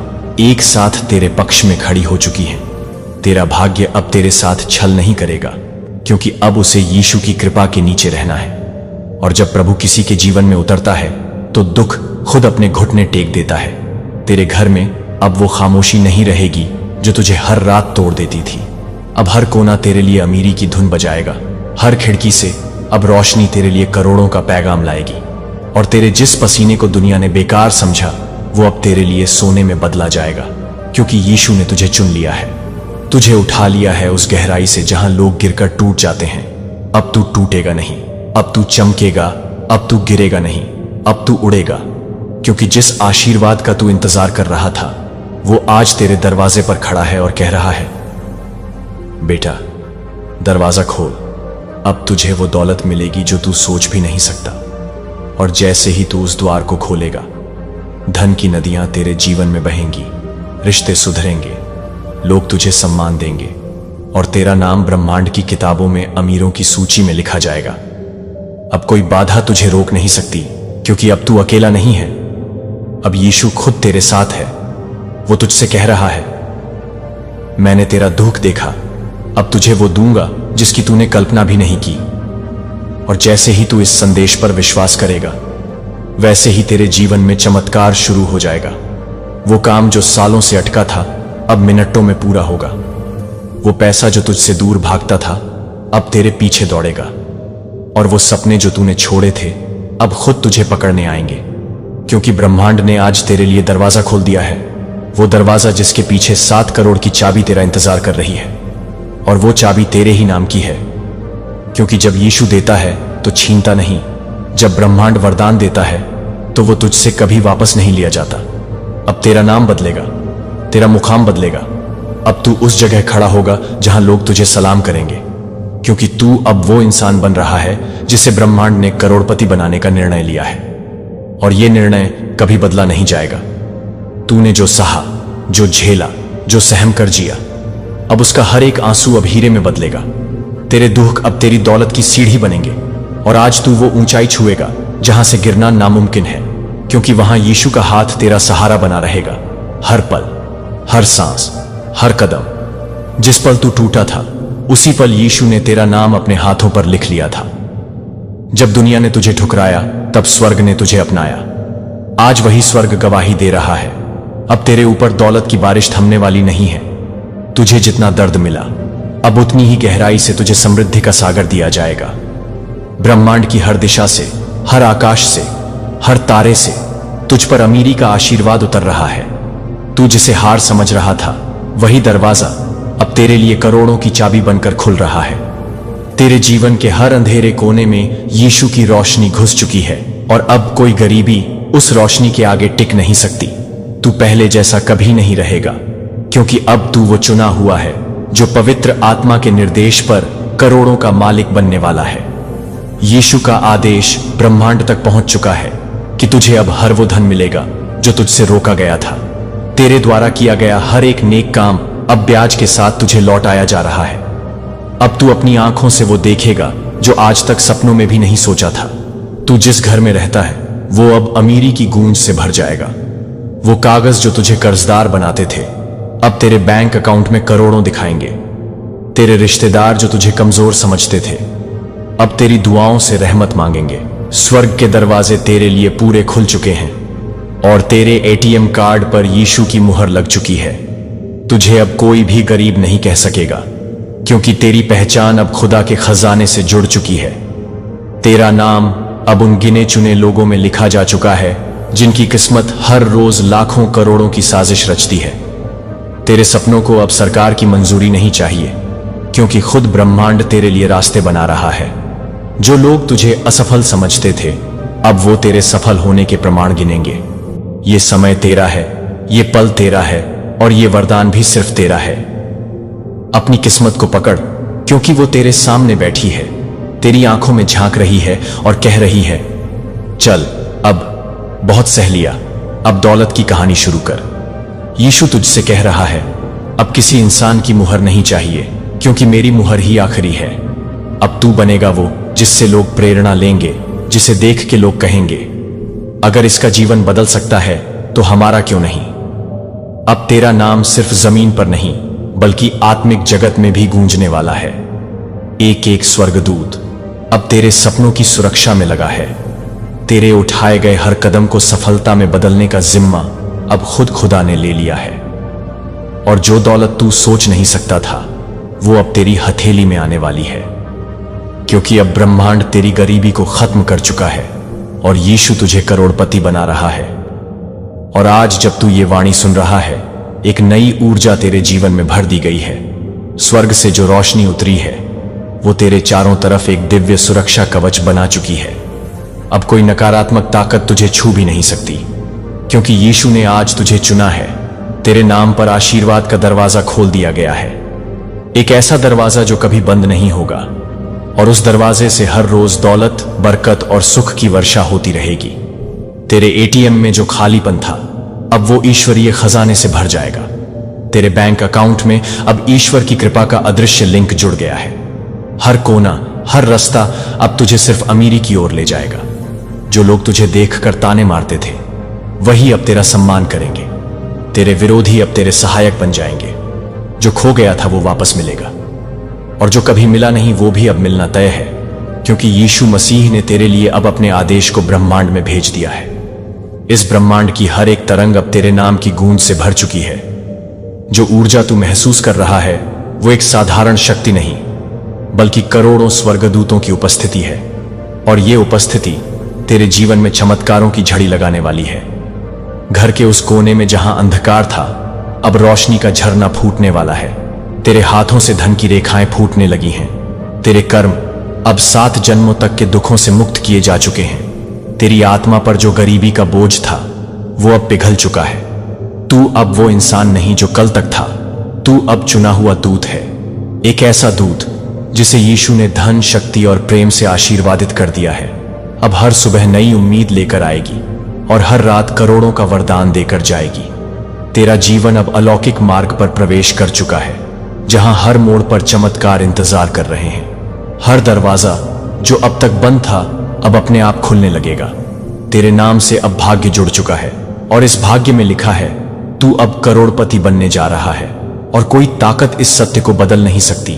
एक साथ तेरे पक्ष में खड़ी हो चुकी हैं। तेरा भाग्य अब तेरे साथ छल नहीं करेगा, क्योंकि अब उसे यीशु की कृपा के नीचे रहना है। और जब प्रभु किसी के जीवन में उतरता है तो दुख खुद अपने घुटने टेक देता है। तेरे घर में अब वो खामोशी नहीं रहेगी जो तुझे हर रात तोड़ देती थी। अब हर कोना तेरे लिए अमीरी की धुन बजाएगा। हर खिड़की से अब रोशनी तेरे लिए करोड़ों का पैगाम लाएगी। और तेरे जिस पसीने को दुनिया ने बेकार समझा वो अब तेरे लिए सोने में बदला जाएगा, क्योंकि यीशु ने तुझे चुन लिया है। तुझे उठा लिया है उस गहराई से जहां लोग गिरकर टूट जाते हैं। अब तू टूटेगा नहीं, अब तू चमकेगा, अब तू गिरेगा नहीं, अब तू उड़ेगा, क्योंकि जिस आशीर्वाद का तू इंतजार कर रहा था वो आज तेरे दरवाजे पर खड़ा है और कह रहा है, बेटा दरवाजा खोल, अब तुझे वो दौलत मिलेगी जो तू सोच भी नहीं सकता। और जैसे ही तू उस द्वार को खोलेगा, धन की नदियां तेरे जीवन में बहेंगी, रिश्ते सुधरेंगे, लोग तुझे सम्मान देंगे और तेरा नाम ब्रह्मांड की किताबों में अमीरों की सूची में लिखा जाएगा। अब कोई बाधा तुझे रोक नहीं सकती, क्योंकि अब तू अकेला नहीं है। अब यीशु खुद तेरे साथ है। वो तुझसे कह रहा है, मैंने तेरा दुख देखा, अब तुझे वो दूंगा जिसकी तूने कल्पना भी नहीं की। और जैसे ही तू इस संदेश पर विश्वास करेगा, वैसे ही तेरे जीवन में चमत्कार शुरू हो जाएगा। वो काम जो सालों से अटका था अब मिनटों में पूरा होगा। वो पैसा जो तुझसे दूर भागता था अब तेरे पीछे दौड़ेगा। और वो सपने जो तूने छोड़े थे अब खुद तुझे पकड़ने आएंगे, क्योंकि ब्रह्मांड ने आज तेरे लिए दरवाजा खोल दिया है। वो दरवाजा जिसके पीछे 7 करोड़ की चाबी तेरा इंतजार कर रही है। और वो चाबी तेरे ही नाम की है, क्योंकि जब यीशु देता है तो छीनता नहीं। जब ब्रह्मांड वरदान देता है तो वो तुझसे कभी वापस नहीं लिया जाता। अब तेरा नाम बदलेगा, तेरा मुकाम बदलेगा। अब तू उस जगह खड़ा होगा जहां लोग तुझे सलाम करेंगे, क्योंकि तू अब वो इंसान बन रहा है जिसे ब्रह्मांड ने करोड़पति बनाने का निर्णय लिया है। और ये निर्णय कभी बदला नहीं जाएगा। तूने जो सहा, जो झेला, जो सहम कर जिया, अब उसका हर एक आंसू अब हीरे में बदलेगा। तेरे दुख अब तेरी दौलत की सीढ़ी बनेंगे, और आज तू वो ऊंचाई छुएगा जहां से गिरना नामुमकिन है, क्योंकि वहां यीशु का हाथ तेरा सहारा बना रहेगा। हर पल, हर सांस, हर कदम। जिस पल तू टूटा था, उसी पल यीशु ने तेरा नाम अपने हाथों पर लिख लिया था। जब दुनिया ने तुझे ठुकराया, तब स्वर्ग ने तुझे अपनाया। आज वही स्वर्ग गवाही दे रहा है। अब तेरे ऊपर दौलत की बारिश थमने वाली नहीं है। तुझे जितना दर्द मिला, अब उतनी ही गहराई से तुझे समृद्धि का सागर दिया जाएगा। ब्रह्मांड की हर दिशा से, हर आकाश से, हर तारे से तुझ पर अमीरी का आशीर्वाद उतर रहा है। तू जिसे हार समझ रहा था, वही दरवाजा अब तेरे लिए करोड़ों की चाबी बनकर खुल रहा है। तेरे जीवन के हर अंधेरे कोने में यीशु की रोशनी घुस चुकी है, और अब कोई गरीबी उस रोशनी के आगे टिक नहीं सकती। तू पहले जैसा कभी नहीं रहेगा, क्योंकि अब तू वो चुना हुआ है जो पवित्र आत्मा के निर्देश पर करोड़ों का मालिक बनने वाला है। यीशु का आदेश ब्रह्मांड तक पहुंच चुका है कि तुझे अब हर वो धन मिलेगा जो तुझसे रोका गया था। तेरे द्वारा किया गया हर एक नेक काम अब ब्याज के साथ तुझे लौटाया जा रहा है। अब तू अपनी आंखों से वो देखेगा जो आज तक सपनों में भी नहीं सोचा था। तू जिस घर में रहता है, वो अब अमीरी की गूंज से भर जाएगा। वो कागज जो तुझे कर्जदार बनाते थे, अब तेरे बैंक अकाउंट में करोड़ों दिखाएंगे। तेरे रिश्तेदार जो तुझे कमजोर समझते थे, अब तेरी दुआओं से रहमत मांगेंगे। स्वर्ग के दरवाजे तेरे लिए पूरे खुल चुके हैं, और तेरे एटीएम कार्ड पर यीशु की मुहर लग चुकी है। तुझे अब कोई भी गरीब नहीं कह सकेगा, क्योंकि तेरी पहचान अब खुदा के खजाने से जुड़ चुकी है। तेरा नाम अब उन गिने चुने लोगों में लिखा जा चुका है जिनकी किस्मत हर रोज लाखों करोड़ों की साजिश रचती है। तेरे सपनों को अब सरकार की मंजूरी नहीं चाहिए, क्योंकि खुद ब्रह्मांड तेरे लिए रास्ते बना रहा है। जो लोग तुझे असफल समझते थे, अब वो तेरे सफल होने के प्रमाण गिनेंगे। ये समय तेरा है, ये पल तेरा है, और ये वरदान भी सिर्फ तेरा है। अपनी किस्मत को पकड़, क्योंकि वो तेरे सामने बैठी है, तेरी आंखों में झांक रही है और कह रही है, चल, अब बहुत सह लिया, अब दौलत की कहानी शुरू कर। यीशु तुझसे कह रहा है, अब किसी इंसान की मुहर नहीं चाहिए, क्योंकि मेरी मुहर ही आखिरी है। अब तू बनेगा वो जिससे लोग प्रेरणा लेंगे, जिसे देख के लोग कहेंगे, अगर इसका जीवन बदल सकता है तो हमारा क्यों नहीं। अब तेरा नाम सिर्फ जमीन पर नहीं, बल्कि आत्मिक जगत में भी गूंजने वाला है। एक एक स्वर्गदूत अब तेरे सपनों की सुरक्षा में लगा है। तेरे उठाए गए हर कदम को सफलता में बदलने का जिम्मा अब खुद खुदा ने ले लिया है। और जो दौलत तू सोच नहीं सकता था, वो अब तेरी हथेली में आने वाली है, क्योंकि अब ब्रह्मांड तेरी गरीबी को खत्म कर चुका है और यीशु तुझे करोड़पति बना रहा है। और आज जब तू ये वाणी सुन रहा है, एक नई ऊर्जा तेरे जीवन में भर दी गई है। स्वर्ग से जो रोशनी उतरी है, वो तेरे चारों तरफ एक दिव्य सुरक्षा कवच बना चुकी है। अब कोई नकारात्मक ताकत तुझे छू भी नहीं सकती, क्योंकि यीशु ने आज तुझे चुना है। तेरे नाम पर आशीर्वाद का दरवाजा खोल दिया गया है, एक ऐसा दरवाजा जो कभी बंद नहीं होगा, और उस दरवाजे से हर रोज दौलत, बरकत और सुख की वर्षा होती रहेगी। तेरे एटीएम में जो खालीपन था, अब वो ईश्वरीय खजाने से भर जाएगा। तेरे बैंक अकाउंट में अब ईश्वर की कृपा का अदृश्य लिंक जुड़ गया है। हर कोना, हर रास्ता अब तुझे सिर्फ अमीरी की ओर ले जाएगा। जो लोग तुझे देखकर ताने मारते थे, वही अब तेरा सम्मान करेंगे। तेरे विरोधी अब तेरे सहायक बन जाएंगे। जो खो गया था वो वापस मिलेगा, और जो कभी मिला नहीं वो भी अब मिलना तय है, क्योंकि यीशु मसीह ने तेरे लिए अब अपने आदेश को ब्रह्मांड में भेज दिया है। इस ब्रह्मांड की हर एक तरंग अब तेरे नाम की गूंज से भर चुकी है। जो ऊर्जा तू महसूस कर रहा है, वो एक साधारण शक्ति नहीं, बल्कि करोड़ों स्वर्गदूतों की उपस्थिति है। और ये उपस्थिति तेरे जीवन में चमत्कारों की झड़ी लगाने वाली है। घर के उस कोने में जहां अंधकार था, अब रोशनी का झरना फूटने वाला है। तेरे हाथों से धन की रेखाएं फूटने लगी हैं। तेरे कर्म अब 7 जन्मों तक के दुखों से मुक्त किए जा चुके हैं। तेरी आत्मा पर जो गरीबी का बोझ था, वो अब पिघल चुका है। तू अब वो इंसान नहीं जो कल तक था। तू अब चुना हुआ दूत है, एक ऐसा दूत जिसे यीशु ने धन, शक्ति और प्रेम से आशीर्वादित कर दिया है। अब हर सुबह नई उम्मीद लेकर आएगी, और हर रात करोड़ों का वरदान देकर जाएगी। तेरा जीवन अब अलौकिक मार्ग पर प्रवेश कर चुका है। जहां हर मोड़ पर चमत्कार इंतजार कर रहे हैं। हर दरवाजा जो अब तक बंद था अब अपने आप खुलने लगेगा। तेरे नाम से अब भाग्य जुड़ चुका है और इस भाग्य में लिखा है तू अब करोड़पति बनने जा रहा है और कोई ताकत इस सत्य को बदल नहीं सकती।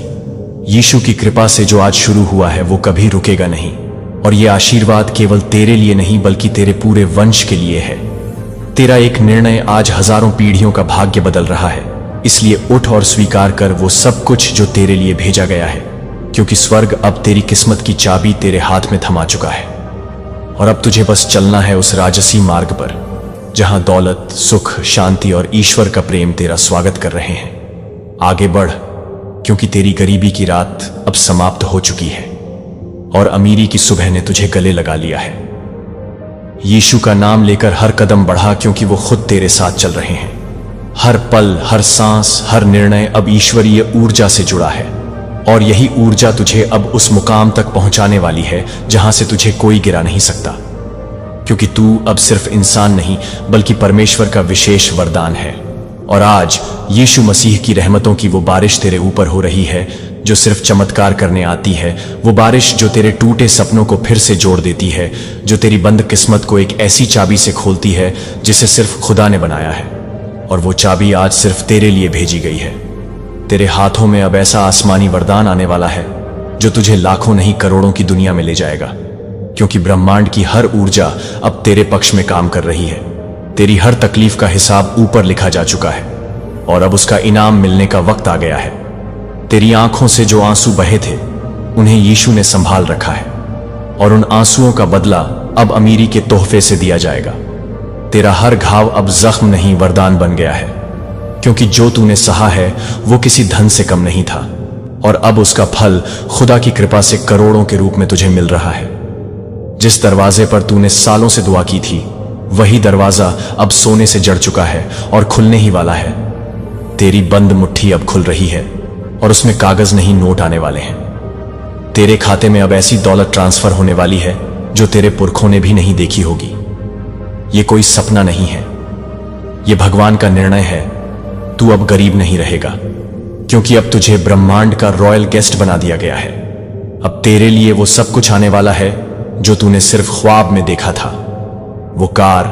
यीशु की कृपा से जो आज शुरू हुआ है वो कभी रुकेगा नहीं और ये आशीर्वाद केवल तेरे लिए नहीं बल्कि तेरे पूरे वंश के लिए है। तेरा एक निर्णय आज हजारों पीढ़ियों का भाग्य बदल रहा है, इसलिए उठ और स्वीकार कर वो सब कुछ जो तेरे लिए भेजा गया है, क्योंकि स्वर्ग अब तेरी किस्मत की चाबी तेरे हाथ में थमा चुका है और अब तुझे बस चलना है उस राजसी मार्ग पर जहां दौलत, सुख, शांति और ईश्वर का प्रेम तेरा स्वागत कर रहे हैं। आगे बढ़, क्योंकि तेरी गरीबी की रात अब समाप्त हो चुकी है और अमीरी की सुबह ने तुझे गले लगा लिया है। यीशु का नाम लेकर हर कदम बढ़ा, क्योंकि वो खुद तेरे साथ चल रहे हैं। हर पल, हर सांस, हर निर्णय अब ईश्वरीय ऊर्जा से जुड़ा है और यही ऊर्जा तुझे अब उस मुकाम तक पहुंचाने वाली है जहां से तुझे कोई गिरा नहीं सकता, क्योंकि तू अब सिर्फ इंसान नहीं बल्कि परमेश्वर का विशेष वरदान है। और आज यीशु मसीह की रहमतों की वो बारिश तेरे ऊपर हो रही है जो सिर्फ चमत्कार करने आती है, वो बारिश जो तेरे टूटे सपनों को फिर से जोड़ देती है, जो तेरी बंद किस्मत को एक ऐसी चाबी से खोलती है जिसे सिर्फ खुदा ने बनाया है। और वो चाबी आज सिर्फ तेरे लिए भेजी गई है। तेरे हाथों में अब ऐसा आसमानी वरदान आने वाला है जो तुझे लाखों नहीं करोड़ों की दुनिया में ले जाएगा, क्योंकि ब्रह्मांड की हर ऊर्जा अब तेरे पक्ष में काम कर रही है। तेरी हर तकलीफ का हिसाब ऊपर लिखा जा चुका है और अब उसका इनाम मिलने का वक्त आ गया है। तेरी आंखों से जो आंसू बहे थे उन्हें यीशु ने संभाल रखा है और उन आंसुओं का बदला अब अमीरी के तोहफे से दिया जाएगा। तेरा हर घाव अब जख्म नहीं वरदान बन गया है, क्योंकि जो तूने सहा है वो किसी धन से कम नहीं था और अब उसका फल खुदा की कृपा से करोड़ों के रूप में तुझे मिल रहा है। जिस दरवाजे पर तूने सालों से दुआ की थी वही दरवाजा अब सोने से जड़ चुका है और खुलने ही वाला है। तेरी बंद मुट्ठी अब खुल रही है और उसमें कागज नहीं नोट आने वाले हैं। तेरे खाते में अब ऐसी दौलत ट्रांसफर होने वाली है जो तेरे पुरखों ने भी नहीं देखी होगी। ये कोई सपना नहीं है, ये भगवान का निर्णय है। तू अब गरीब नहीं रहेगा, क्योंकि अब तुझे ब्रह्मांड का रॉयल गेस्ट बना दिया गया है। अब तेरे लिए वो सब कुछ आने वाला है जो तूने सिर्फ ख्वाब में देखा था। वो कार,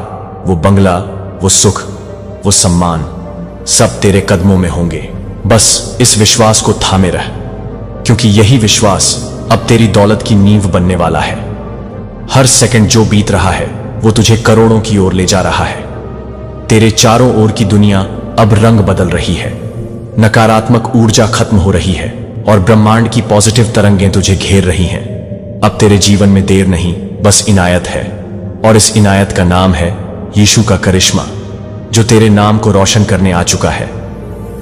वो बंगला, वो सुख, वो सम्मान, सब तेरे कदमों में होंगे। बस इस विश्वास को थामे रह, क्योंकि यही विश्वास अब तेरी दौलत की नींव बनने वाला है। हर सेकंड जो बीत रहा है वो तुझे करोड़ों की ओर ले जा रहा है। तेरे चारों ओर की दुनिया अब रंग बदल रही है, नकारात्मक ऊर्जा खत्म हो रही है और ब्रह्मांड की पॉजिटिव तरंगें तुझे घेर रही हैं। अब तेरे जीवन में देर नहीं, बस इनायत है, और इस इनायत का नाम है यीशु का करिश्मा, जो तेरे नाम को रोशन करने आ चुका है।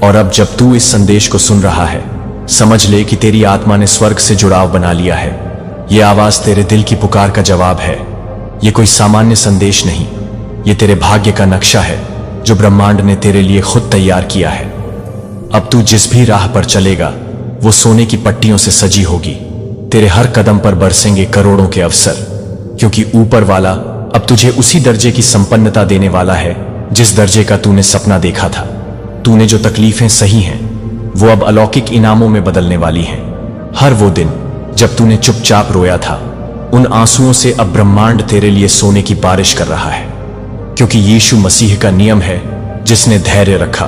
और अब जब तू इस संदेश को सुन रहा है, समझ ले कि तेरी आत्मा ने स्वर्ग से जुड़ाव बना लिया है। यह आवाज तेरे दिल की पुकार का जवाब है। यह कोई सामान्य संदेश नहीं, यह तेरे भाग्य का नक्शा है जो ब्रह्मांड ने तेरे लिए खुद तैयार किया है। अब तू जिस भी राह पर चलेगा वो सोने की पट्टियों से सजी होगी। तेरे हर कदम पर बरसेंगे करोड़ों के अवसर, क्योंकि ऊपर वाला अब तुझे उसी दर्जे की संपन्नता देने वाला है जिस दर्जे का तूने सपना देखा था। तूने जो तकलीफें सही हैं वो अब अलौकिक इनामों में बदलने वाली हैं। हर वो दिन जब तूने चुपचाप रोया था, उन आंसुओं से अब ब्रह्मांड तेरे लिए सोने की बारिश कर रहा है, क्योंकि यीशु मसीह का नियम है, जिसने धैर्य रखा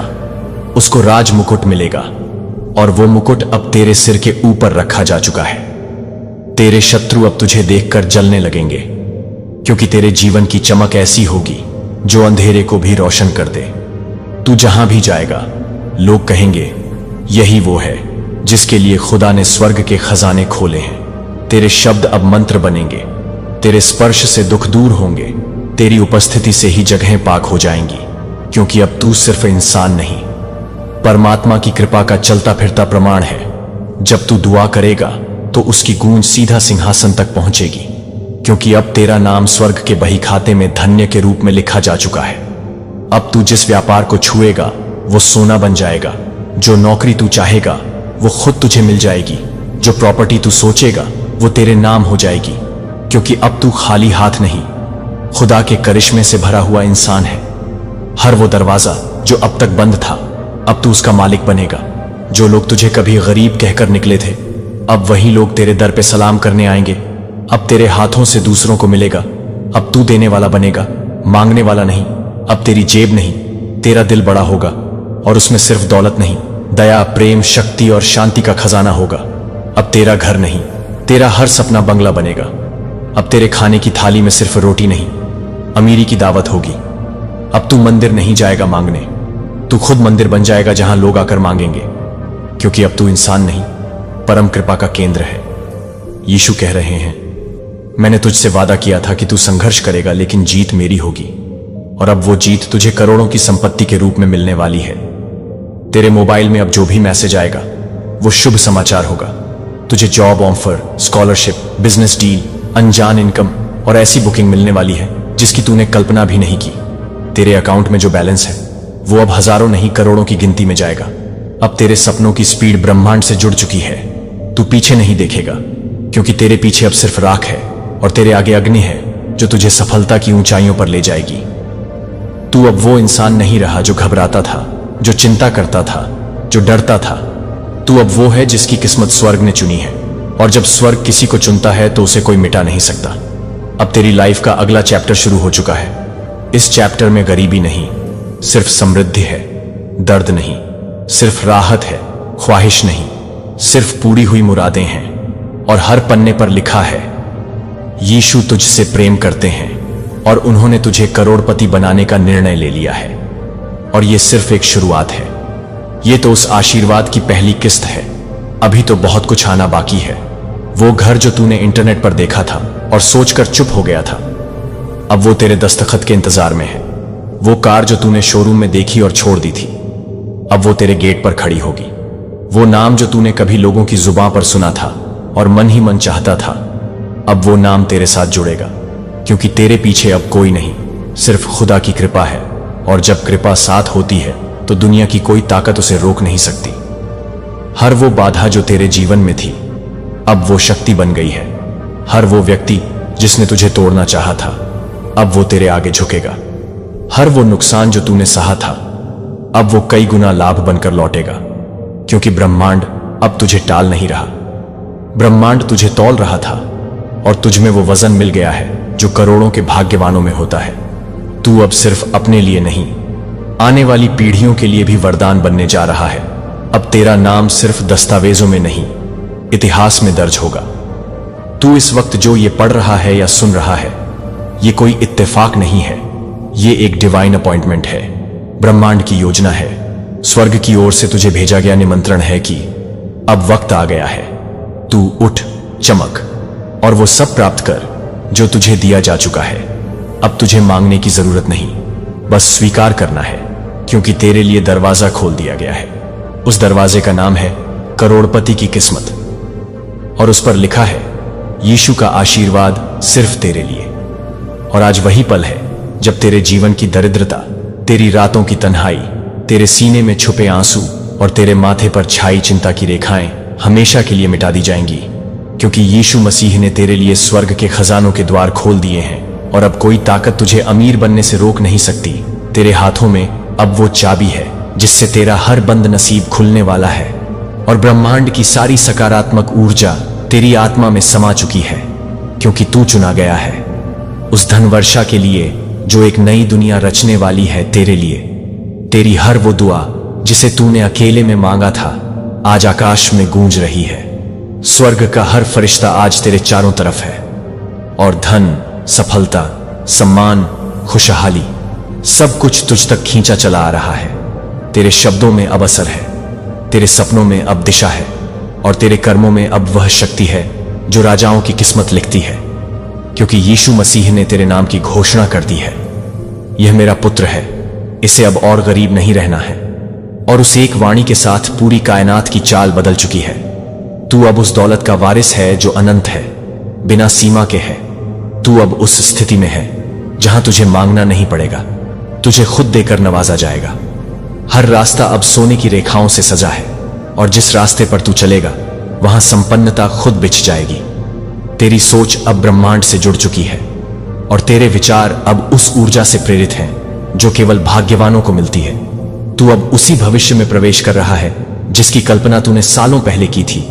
उसको राज मुकुट मिलेगा। और वो मुकुट अब तेरे सिर के ऊपर रखा जा चुका है। तेरे शत्रु अब तुझे देखकर जलने लगेंगे, क्योंकि तेरे जीवन की चमक ऐसी होगी जो अंधेरे को भी रोशन कर दे। तू जहां भी जाएगा लोग कहेंगे यही वो है जिसके लिए खुदा ने स्वर्ग के खजाने खोले हैं। तेरे शब्द अब मंत्र बनेंगे, तेरे स्पर्श से दुख दूर होंगे, तेरी उपस्थिति से ही जगहें पाक हो जाएंगी, क्योंकि अब तू सिर्फ इंसान नहीं, परमात्मा की कृपा का चलता फिरता प्रमाण है। जब तू दुआ करेगा तो उसकी गूंज सीधा सिंहासन तक पहुंचेगी, क्योंकि अब तेरा नाम स्वर्ग के बही खाते में धन्य के रूप में लिखा जा चुका है। अब तू जिस व्यापार को छुएगा वो सोना बन जाएगा, जो नौकरी तू चाहेगा वो खुद तुझे मिल जाएगी, जो प्रॉपर्टी तू सोचेगा वो तेरे नाम हो जाएगी, क्योंकि अब तू खाली हाथ नहीं, खुदा के करिश्मे से भरा हुआ इंसान है। हर वो दरवाजा जो अब तक बंद था अब तू उसका मालिक बनेगा। जो लोग तुझे कभी गरीब कहकर निकले थे, अब वही लोग तेरे दर पे सलाम करने आएंगे। अब तेरे हाथों से दूसरों को मिलेगा। अब तू देने वाला बनेगा, मांगने वाला नहीं। अब तेरी जेब नहीं, तेरा दिल बड़ा होगा, और उसमें सिर्फ दौलत नहीं, दया, प्रेम, शक्ति और शांति का खजाना होगा। अब तेरा घर नहीं, तेरा हर सपना बंगला बनेगा। अब तेरे खाने की थाली में सिर्फ रोटी नहीं, अमीरी की दावत होगी। अब तू मंदिर नहीं जाएगा मांगने, तू खुद मंदिर बन जाएगा जहां लोग आकर मांगेंगे, क्योंकि अब तू इंसान नहीं, परम कृपा का केंद्र है। यीशु कह रहे हैं, मैंने तुझसे वादा किया था कि तू संघर्ष करेगा, लेकिन जीत मेरी होगी। और अब वो जीत तुझे करोड़ों की संपत्ति के रूप में मिलने वाली है। तेरे मोबाइल में अब जो भी मैसेज आएगा वो शुभ समाचार होगा। तुझे job offer, scholarship, business deal, अनजान इनकम और ऐसी बुकिंग मिलने वाली है जिसकी तूने कल्पना भी नहीं की। तेरे अकाउंट में जो बैलेंस है वो अब हजारों नहीं करोड़ों की गिनती में जाएगा। अब तेरे सपनों की स्पीड ब्रह्मांड से जुड़ चुकी है। तू पीछे नहीं देखेगा, क्योंकि तेरे पीछे अब सिर्फ राख है और तेरे आगे अग्नि है जो तुझे सफलता की ऊंचाइयों पर ले जाएगी। तू अब वो इंसान नहीं रहा जो घबराता था, जो चिंता करता था, जो डरता था। तू अब वो है जिसकी किस्मत स्वर्ग ने चुनी है, और जब स्वर्ग किसी को चुनता है तो उसे कोई मिटा नहीं सकता। अब तेरी लाइफ का अगला चैप्टर शुरू हो चुका है। इस चैप्टर में गरीबी नहीं, सिर्फ समृद्धि है। दर्द नहीं, सिर्फ राहत है। ख्वाहिश नहीं, सिर्फ पूरी हुई मुरादें हैं। और हर पन्ने पर लिखा है, यीशु तुझसे प्रेम करते हैं और उन्होंने तुझे करोड़पति बनाने का निर्णय ले लिया है। और यह सिर्फ एक शुरुआत है। यह तो उस आशीर्वाद की पहली किस्त है। अभी तो बहुत कुछ आना बाकी है। वो घर जो तूने इंटरनेट पर देखा था और सोचकर चुप हो गया था, अब वो तेरे दस्तखत के इंतजार में है। वो कार जो तूने शोरूम में देखी और छोड़ दी थी, अब वो तेरे गेट पर खड़ी होगी। वो नाम जो तूने कभी लोगों की जुबां पर सुना था और मन ही मन चाहता था, अब वो नाम तेरे साथ जुड़ेगा, क्योंकि तेरे पीछे अब कोई नहीं, सिर्फ खुदा की कृपा है। और जब कृपा साथ होती है तो दुनिया की कोई ताकत उसे रोक नहीं सकती। हर वो बाधा जो तेरे जीवन में थी, अब वो शक्ति बन गई है। हर वो व्यक्ति जिसने तुझे तोड़ना चाहा था, अब वो तेरे आगे झुकेगा। हर वो नुकसान जो तूने सहा था, अब वो कई गुना लाभ बनकर लौटेगा, क्योंकि ब्रह्मांड अब तुझे टाल नहीं रहा। ब्रह्मांड तुझे तौल रहा था और तुझ में वो वजन मिल गया है जो करोड़ों के भाग्यवानों में होता है। तू अब सिर्फ अपने लिए नहीं, आने वाली पीढ़ियों के लिए भी वरदान बनने जा रहा है। अब तेरा नाम सिर्फ दस्तावेजों में नहीं, इतिहास में दर्ज होगा। तू इस वक्त जो ये पढ़ रहा है या सुन रहा है, ये कोई इत्तेफाक नहीं है, ये एक डिवाइन अपॉइंटमेंट है। ब्रह्मांड की योजना है। स्वर्ग की ओर से तुझे भेजा गया निमंत्रण है कि अब वक्त आ गया है। तू उठ, चमक और वो सब प्राप्त कर जो तुझे दिया जा चुका है। अब तुझे मांगने की जरूरत नहीं, बस स्वीकार करना है, क्योंकि तेरे लिए दरवाजा खोल दिया गया है। उस दरवाजे का नाम है करोड़पति की किस्मत, और उस पर लिखा है, यीशु का आशीर्वाद सिर्फ तेरे लिए। और आज वही पल है जब तेरे जीवन की दरिद्रता, तेरी रातों की तन्हाई, तेरे सीने में छुपे आंसू और तेरे माथे पर छाई चिंता की रेखाएं हमेशा के लिए मिटा दी जाएंगी, क्योंकि यीशु मसीह ने तेरे लिए स्वर्ग के खजानों के द्वार खोल दिए हैं। और अब कोई ताकत तुझे अमीर बनने से रोक नहीं सकती। तेरे हाथों में अब वो चाबी है जिससे तेरा हर बंद नसीब खुलने वाला है, और ब्रह्मांड की सारी सकारात्मक ऊर्जा तेरी आत्मा में समा चुकी है, क्योंकि तू चुना गया है उस धन वर्षा के लिए जो एक नई दुनिया रचने वाली है तेरे लिए। तेरी हर वो दुआ जिसे तूने अकेले में मांगा था, आज आकाश में गूंज रही है। स्वर्ग का हर फरिश्ता आज तेरे चारों तरफ है, और धन, सफलता, सम्मान, खुशहाली सब कुछ तुझ तक खींचा चला आ रहा है। तेरे शब्दों में अब असर है, तेरे सपनों में अब दिशा है, और तेरे कर्मों में अब वह शक्ति है जो राजाओं की किस्मत लिखती है, क्योंकि यीशु मसीह ने तेरे नाम की घोषणा कर दी है, यह मेरा पुत्र है, इसे अब और गरीब नहीं रहना है। और उस एक वाणी के साथ पूरी कायनात की चाल बदल चुकी है। तू अब उस दौलत का वारिस है जो अनंत है, बिना सीमा के है। तू अब उस स्थिति में है जहां तुझे मांगना नहीं पड़ेगा, तुझे खुद देकर नवाजा जाएगा। हर रास्ता अब सोने की रेखाओं से सजा है, और जिस रास्ते पर तू चलेगा वहां संपन्नता खुद बिछ जाएगी। तेरी सोच अब ब्रह्मांड से जुड़ चुकी है, और तेरे विचार अब उस ऊर्जा से प्रेरित हैं जो केवल भाग्यवानों को मिलती है। तू अब उसी भविष्य में प्रवेश कर रहा है जिसकी कल्पना तूने सालों पहले की थी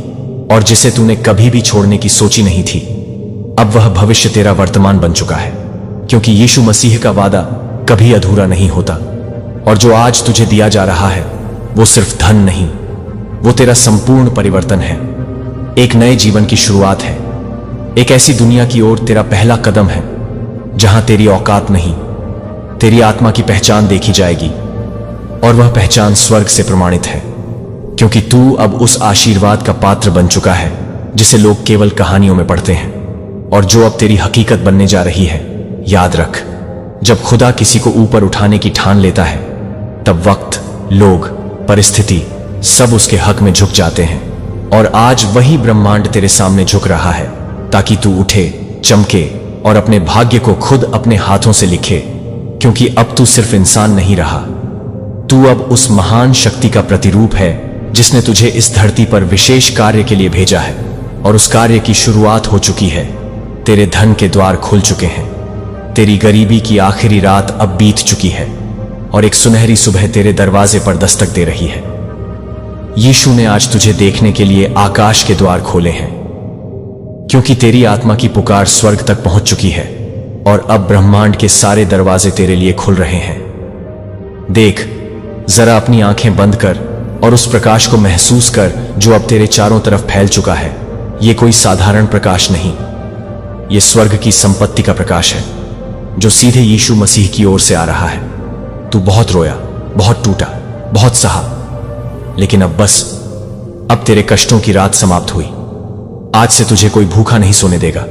और जिसे तूने कभी भी छोड़ने की सोची नहीं थी, अब वह भविष्य तेरा वर्तमान बन चुका है। क्योंकि यीशु मसीह का वादा कभी अधूरा नहीं होता, और जो आज तुझे दिया जा रहा है वो सिर्फ धन नहीं, वो तेरा संपूर्ण परिवर्तन है। एक नए जीवन की शुरुआत है, एक ऐसी दुनिया की ओर तेरा पहला कदम है जहां तेरी औकात नहीं, तेरी आत्मा की पहचान देखी जाएगी, और वह पहचान स्वर्ग से प्रमाणित है। क्योंकि तू अब उस आशीर्वाद का पात्र बन चुका है जिसे लोग केवल कहानियों में पढ़ते हैं, और जो अब तेरी हकीकत बनने जा रही है। याद रख, जब खुदा किसी को ऊपर उठाने की ठान लेता है, तब वक्त, लोग, परिस्थिति सब उसके हक में झुक जाते हैं। और आज वही ब्रह्मांड तेरे सामने झुक रहा है ताकि तू उठे, चमके और अपने भाग्य को खुद अपने हाथों से लिखे। क्योंकि अब तू सिर्फ इंसान नहीं रहा, तू अब उस महान शक्ति का प्रतिरूप है जिसने तुझे इस धरती पर विशेष कार्य के लिए भेजा है, और उस कार्य की शुरुआत हो चुकी है। तेरे धन के द्वार खुल चुके हैं, तेरी गरीबी की आखिरी रात अब बीत चुकी है, और एक सुनहरी सुबह तेरे दरवाजे पर दस्तक दे रही है। यीशु ने आज तुझे देखने के लिए आकाश के द्वार खोले हैं, क्योंकि तेरी आत्मा की पुकार स्वर्ग तक पहुंच चुकी है, और अब ब्रह्मांड के सारे दरवाजे तेरे लिए खुल रहे हैं। देख, जरा अपनी आंखें बंद कर और उस प्रकाश को महसूस कर जो अब तेरे चारों तरफ फैल चुका है। यह कोई साधारण प्रकाश नहीं, यह स्वर्ग की संपत्ति का प्रकाश है जो सीधे यीशु मसीह की ओर से आ रहा है। तू बहुत रोया, बहुत टूटा, बहुत सहा, लेकिन अब बस, अब तेरे कष्टों की रात समाप्त हुई। आज से तुझे कोई भूखा नहीं सोने देगा,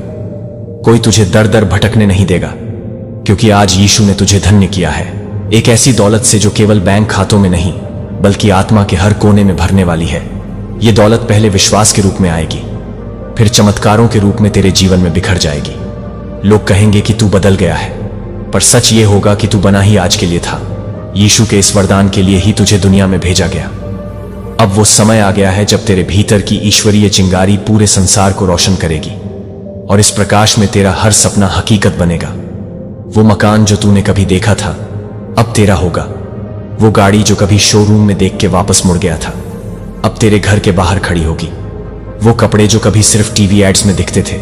कोई तुझे दर दर भटकने नहीं देगा, क्योंकि आज यीशु ने तुझे धन्य किया है, एक ऐसी दौलत से जो केवल बैंक खातों में नहीं बल्कि आत्मा के हर कोने में भरने वाली है। यह दौलत पहले विश्वास के रूप में आएगी, फिर चमत्कारों के रूप में तेरे जीवन में बिखर जाएगी। लोग कहेंगे कि तू बदल गया है, पर सच ये होगा कि तू बना ही आज के लिए था। यीशु के इस वरदान के लिए ही तुझे दुनिया में भेजा गया। अब वो समय आ गया है जब तेरे भीतर की ईश्वरीय चिंगारी पूरे संसार को रोशन करेगी, और इस प्रकाश में तेरा हर सपना हकीकत बनेगा। वो मकान जो तूने कभी देखा था अब तेरा होगा, वो गाड़ी जो कभी शोरूम में देख के वापस मुड़ गया था अब तेरे घर के बाहर खड़ी होगी। वो कपड़े जो कभी सिर्फ टीवी एड्स में दिखते थे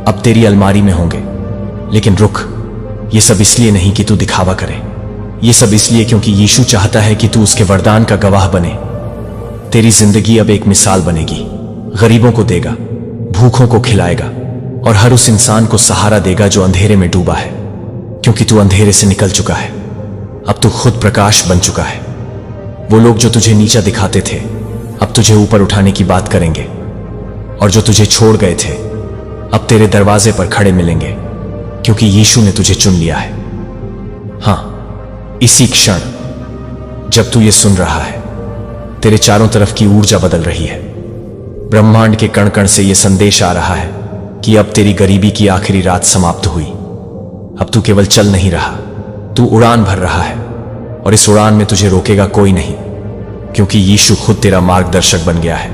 अब तेरी अलमारी में होंगे। लेकिन रुक, ये सब इसलिए नहीं कि तू दिखावा करे, ये सब इसलिए क्योंकि यीशु चाहता है कि तू उसके वरदान का गवाह बने। तेरी जिंदगी अब एक मिसाल बनेगी, गरीबों को देगा, भूखों को खिलाएगा, और हर उस इंसान को सहारा देगा जो अंधेरे में डूबा है। क्योंकि तू अंधेरे से निकल चुका है, अब तू खुद प्रकाश बन चुका है। वो लोग जो तुझे नीचा दिखाते थे अब तुझे ऊपर उठाने की बात करेंगे, और जो तुझे छोड़ गए थे अब तेरे दरवाजे पर खड़े मिलेंगे, क्योंकि यीशु ने तुझे चुन लिया है। हां, इसी क्षण जब तू ये सुन रहा है, तेरे चारों तरफ की ऊर्जा बदल रही है। ब्रह्मांड के कण कण से यह संदेश आ रहा है कि अब तेरी गरीबी की आखिरी रात समाप्त हुई। अब तू केवल चल नहीं रहा, तू उड़ान भर रहा है, और इस उड़ान में तुझे रोकेगा कोई नहीं, क्योंकि यीशु खुद तेरा मार्गदर्शक बन गया है।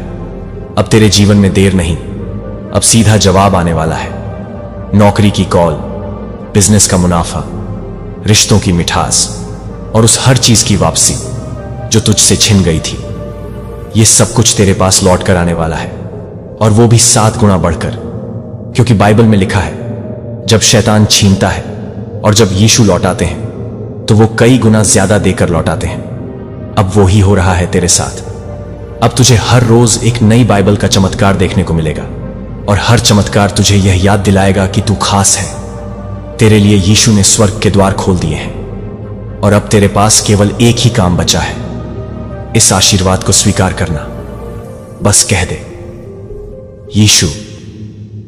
अब तेरे जीवन में देर नहीं, अब सीधा जवाब आने वाला है। नौकरी की कॉल, बिजनेस का मुनाफा, रिश्तों की मिठास, और उस हर चीज की वापसी जो तुझसे छिन गई थी, यह सब कुछ तेरे पास लौट कर आने वाला है, और वो भी 7 गुना बढ़कर। क्योंकि बाइबल में लिखा है, जब शैतान छीनता है और जब यीशु लौटाते हैं तो वो कई गुना ज्यादा देकर लौटाते हैं। अब वो ही हो रहा है तेरे साथ। अब तुझे हर रोज एक नई बाइबल का चमत्कार देखने को मिलेगा, और हर चमत्कार तुझे यह याद दिलाएगा कि तू खास है। तेरे लिए यीशु ने स्वर्ग के द्वार खोल दिए हैं, और अब तेरे पास केवल एक ही काम बचा है, इस आशीर्वाद को स्वीकार करना। बस कह दे, यीशु,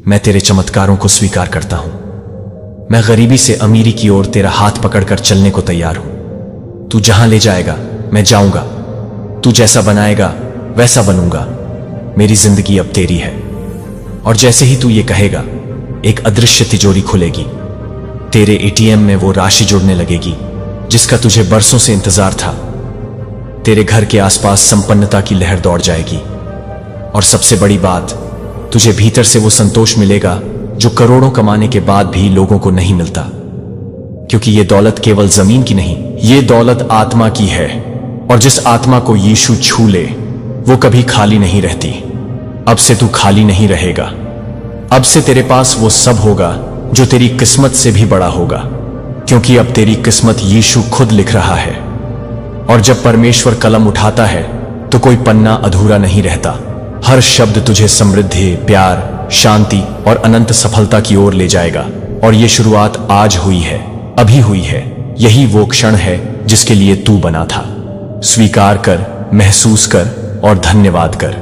मैं तेरे चमत्कारों को स्वीकार करता हूं। मैं गरीबी से अमीरी की ओर तेरा हाथ पकड़कर चलने को तैयार हूं। तू जहां ले जाएगा मैं जाऊंगा, तू जैसा बनाएगा वैसा बनूंगा। मेरी जिंदगी अब तेरी है। और जैसे ही तू ये कहेगा, एक अदृश्य तिजोरी खुलेगी, तेरे एटीएम में वो राशि जुड़ने लगेगी जिसका तुझे बरसों से इंतजार था। तेरे घर के आसपास संपन्नता की लहर दौड़ जाएगी, और सबसे बड़ी बात, तुझे भीतर से वो संतोष मिलेगा जो करोड़ों कमाने के बाद भी लोगों को नहीं मिलता। क्योंकि ये दौलत केवल जमीन की नहीं, ये दौलत आत्मा की है, और जिस आत्मा को यीशु छू ले वो कभी खाली नहीं रहती। अब से तू खाली नहीं रहेगा। अब से तेरे पास वो सब होगा जो तेरी किस्मत से भी बड़ा होगा, क्योंकि अब तेरी किस्मत यीशु खुद लिख रहा है। और जब परमेश्वर कलम उठाता है तो कोई पन्ना अधूरा नहीं रहता। हर शब्द तुझे समृद्धि, प्यार, शांति और अनंत सफलता की ओर ले जाएगा। और ये शुरुआत आज हुई है, अभी हुई है। यही वो क्षण है जिसके लिए तू बना था। स्वीकार कर, महसूस कर और धन्यवाद कर,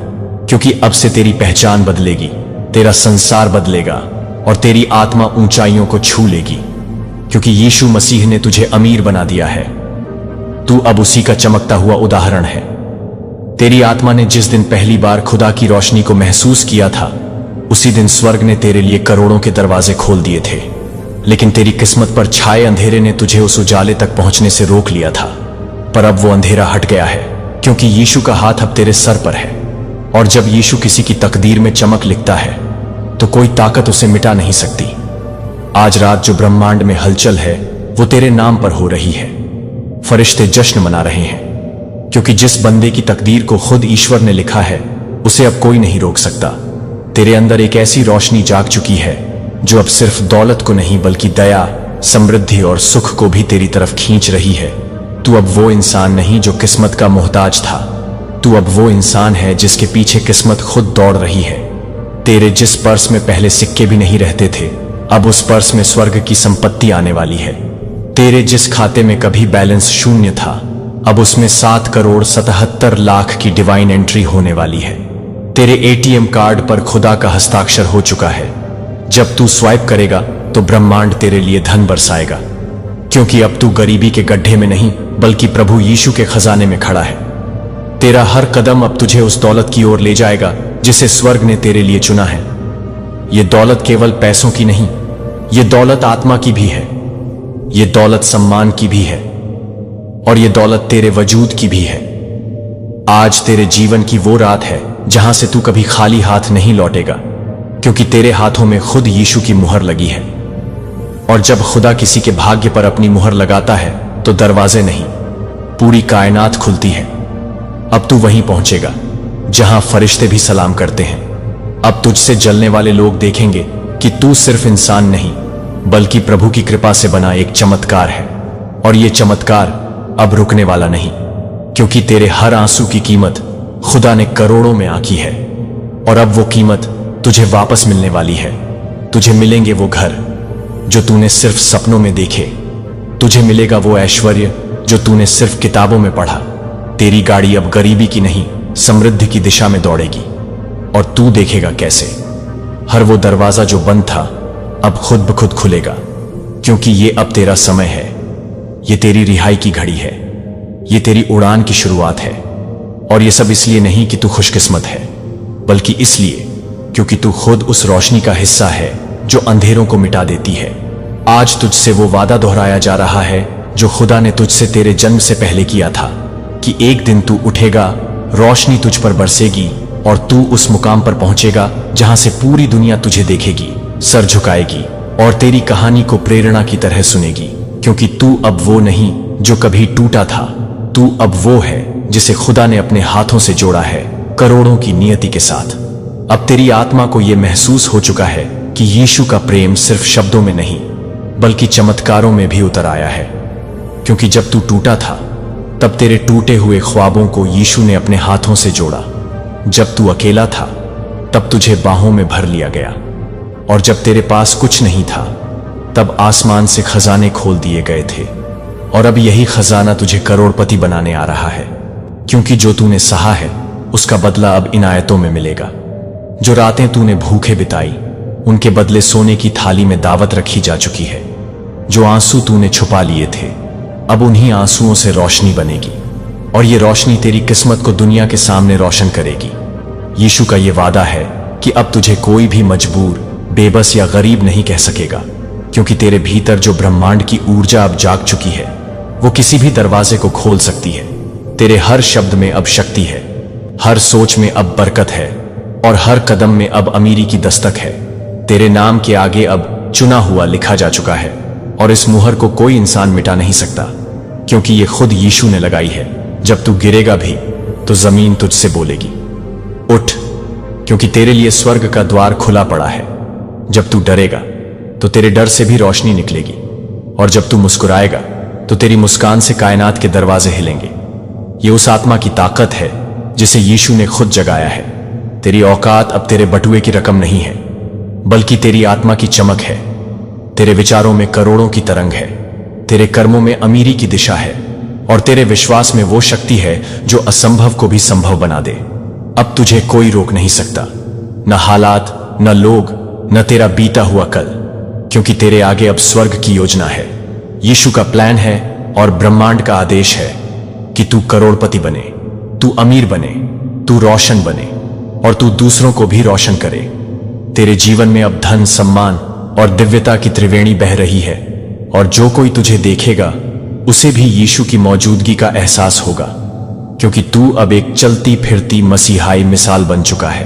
क्योंकि अब से तेरी पहचान बदलेगी, तेरा संसार बदलेगा और तेरी आत्मा ऊंचाइयों को छू लेगी, क्योंकि यीशु मसीह ने तुझे अमीर बना दिया है। तू अब उसी का चमकता हुआ उदाहरण है। तेरी आत्मा ने जिस दिन पहली बार खुदा की रोशनी को महसूस किया था, उसी दिन स्वर्ग ने तेरे लिए करोड़ों के दरवाजे खोल दिए थे। लेकिन तेरी किस्मत पर छाए अंधेरे ने तुझे उस उजाले तक पहुंचने से रोक लिया था। पर अब वो अंधेरा हट गया है, क्योंकि यीशु का हाथ अब तेरे सर पर है। और जब यीशु किसी की तकदीर में चमक लिखता है तो कोई ताकत उसे मिटा नहीं सकती। आज रात जो ब्रह्मांड में हलचल है वो तेरे नाम पर हो रही है। फरिश्ते जश्न मना रहे हैं, क्योंकि जिस बंदे की तकदीर को खुद ईश्वर ने लिखा है उसे अब कोई नहीं रोक सकता। तेरे अंदर एक ऐसी रोशनी जाग चुकी है जो अब सिर्फ दौलत को नहीं बल्कि दया, समृद्धि और सुख को भी तेरी तरफ खींच रही है। तू अब वो इंसान नहीं जो किस्मत का मोहताज था। तू अब वो इंसान है जिसके पीछे किस्मत खुद दौड़ रही है। तेरे जिस पर्स में पहले सिक्के भी नहीं रहते थे, अब उस पर्स में स्वर्ग की संपत्ति आने वाली है। तेरे जिस खाते में कभी बैलेंस शून्य था, अब उसमें 7,77,00,000 की डिवाइन एंट्री होने वाली है। तेरे एटीएम कार्ड पर खुदा का हस्ताक्षर हो चुका है। जब तू स्वाइप करेगा तो ब्रह्मांड तेरे लिए धन बरसाएगा, क्योंकि अब तू गरीबी के गड्ढे में नहीं बल्कि प्रभु यीशु के खजाने में खड़ा है। तेरा हर कदम अब तुझे उस दौलत की ओर ले जाएगा जिसे स्वर्ग ने तेरे लिए चुना है। ये दौलत केवल पैसों की नहीं, ये दौलत आत्मा की भी है। ये दौलत सम्मान की भी है और ये दौलत तेरे वजूद की भी है। आज तेरे जीवन की वो रात है जहां से तू कभी खाली हाथ नहीं लौटेगा, क्योंकि तेरे हाथों में खुद यीशु की मुहर लगी है। और जब खुदा किसी के भाग्य पर अपनी मुहर लगाता है तो दरवाजे नहीं, पूरी कायनात खुलती है। अब तू वहीं पहुंचेगा जहां फरिश्ते भी सलाम करते हैं। अब तुझसे जलने वाले लोग देखेंगे कि तू सिर्फ इंसान नहीं बल्कि प्रभु की कृपा से बना एक चमत्कार है। और ये चमत्कार अब रुकने वाला नहीं, क्योंकि तेरे हर आंसू की कीमत खुदा ने करोड़ों में आंकी है। और अब वो कीमत तुझे वापस मिलने वाली है। तुझे मिलेंगे वो घर जो तूने सिर्फ सपनों में देखे। तुझे मिलेगा वो ऐश्वर्य जो तूने सिर्फ किताबों में पढ़ा। तेरी गाड़ी अब गरीबी की नहीं, समृद्धि की दिशा में दौड़ेगी। और तू देखेगा कैसे हर वो दरवाजा जो बंद था अब खुद ब खुद खुलेगा, क्योंकि ये अब तेरा समय है। ये तेरी रिहाई की घड़ी है। ये तेरी उड़ान की शुरुआत है। और ये सब इसलिए नहीं कि तू खुशकिस्मत है, बल्कि इसलिए क्योंकि तू खुद उस रोशनी का हिस्सा है जो अंधेरों को मिटा देती है। आज तुझसे वो वादा दोहराया जा रहा है जो खुदा ने तुझसे तेरे जन्म से पहले किया था, कि एक दिन तू उठेगा, रोशनी तुझ पर बरसेगी और तू उस मुकाम पर पहुंचेगा जहां से पूरी दुनिया तुझे देखेगी, सर झुकाएगी और तेरी कहानी को प्रेरणा की तरह सुनेगी। क्योंकि तू अब वो नहीं जो कभी टूटा था, तू अब वो है जिसे खुदा ने अपने हाथों से जोड़ा है, करोड़ों की नियति के साथ। अब तेरी आत्मा को यह महसूस हो चुका है कि यीशु का प्रेम सिर्फ शब्दों में नहीं बल्कि चमत्कारों में भी उतर आया है। क्योंकि जब तू टूटा था तब तेरे टूटे हुए ख्वाबों को यीशु ने अपने हाथों से जोड़ा। जब तू अकेला था तब तुझे बाहों में भर लिया गया। और जब तेरे पास कुछ नहीं था तब आसमान से खजाने खोल दिए गए थे। और अब यही खजाना तुझे करोड़पति बनाने आ रहा है, क्योंकि जो तूने सहा है उसका बदला अब इनायतों में मिलेगा। जो रातें तूने भूखे बिताई उनके बदले सोने की थाली में दावत रखी जा चुकी है। जो आंसू तूने छुपा लिए थे अब उन्हीं आंसुओं से रोशनी बनेगी। और ये रोशनी तेरी किस्मत को दुनिया के सामने रोशन करेगी। यीशु का ये वादा है कि अब तुझे कोई भी मजबूर, बेबस या गरीब नहीं कह सकेगा, क्योंकि तेरे भीतर जो ब्रह्मांड की ऊर्जा अब जाग चुकी है वो किसी भी दरवाजे को खोल सकती है। तेरे हर शब्द में अब शक्ति है, हर सोच में अब बरकत है और हर कदम में अब अमीरी की दस्तक है। तेरे नाम के आगे अब चुना हुआ लिखा जा चुका है और इस मुहर को कोई इंसान मिटा नहीं सकता, क्योंकि ये खुद यीशु ने लगाई है। जब तू गिरेगा भी तो तो जमीन तुझसे बोलेगी, उठ, क्योंकि तेरे लिए स्वर्ग का द्वार खुला पड़ा है। जब तू डरेगा तो तेरे डर से भी रोशनी निकलेगी, और जब तू मुस्कुराएगा तो तेरी मुस्कान से कायनात के दरवाजे हिलेंगे। ये उस आत्मा की ताकत है जिसे यीशु ने खुद जगाया है। तेरी औकात अब तेरे बटुए की रकम नहीं है, बल्कि तेरी आत्मा की चमक है। तेरे विचारों में करोड़ों की तरंग है, तेरे कर्मों में अमीरी की दिशा है, और तेरे विश्वास में वो शक्ति है जो असंभव को भी संभव बना दे। अब तुझे कोई रोक नहीं सकता, न हालात, न लोग, न तेरा बीता हुआ कल, क्योंकि तेरे आगे अब स्वर्ग की योजना है। यीशु का प्लान है और ब्रह्मांड का आदेश है कि तू करोड़पति बने, तू अमीर बने, तू रोशन बने, और तू दूसरों को भी रोशन करे। तेरे जीवन में अब धन, सम्मान और दिव्यता की त्रिवेणी बह रही है, और जो कोई तुझे देखेगा उसे भी यीशु की मौजूदगी का एहसास होगा, क्योंकि तू अब एक चलती फिरती मसीहाई मिसाल बन चुका है।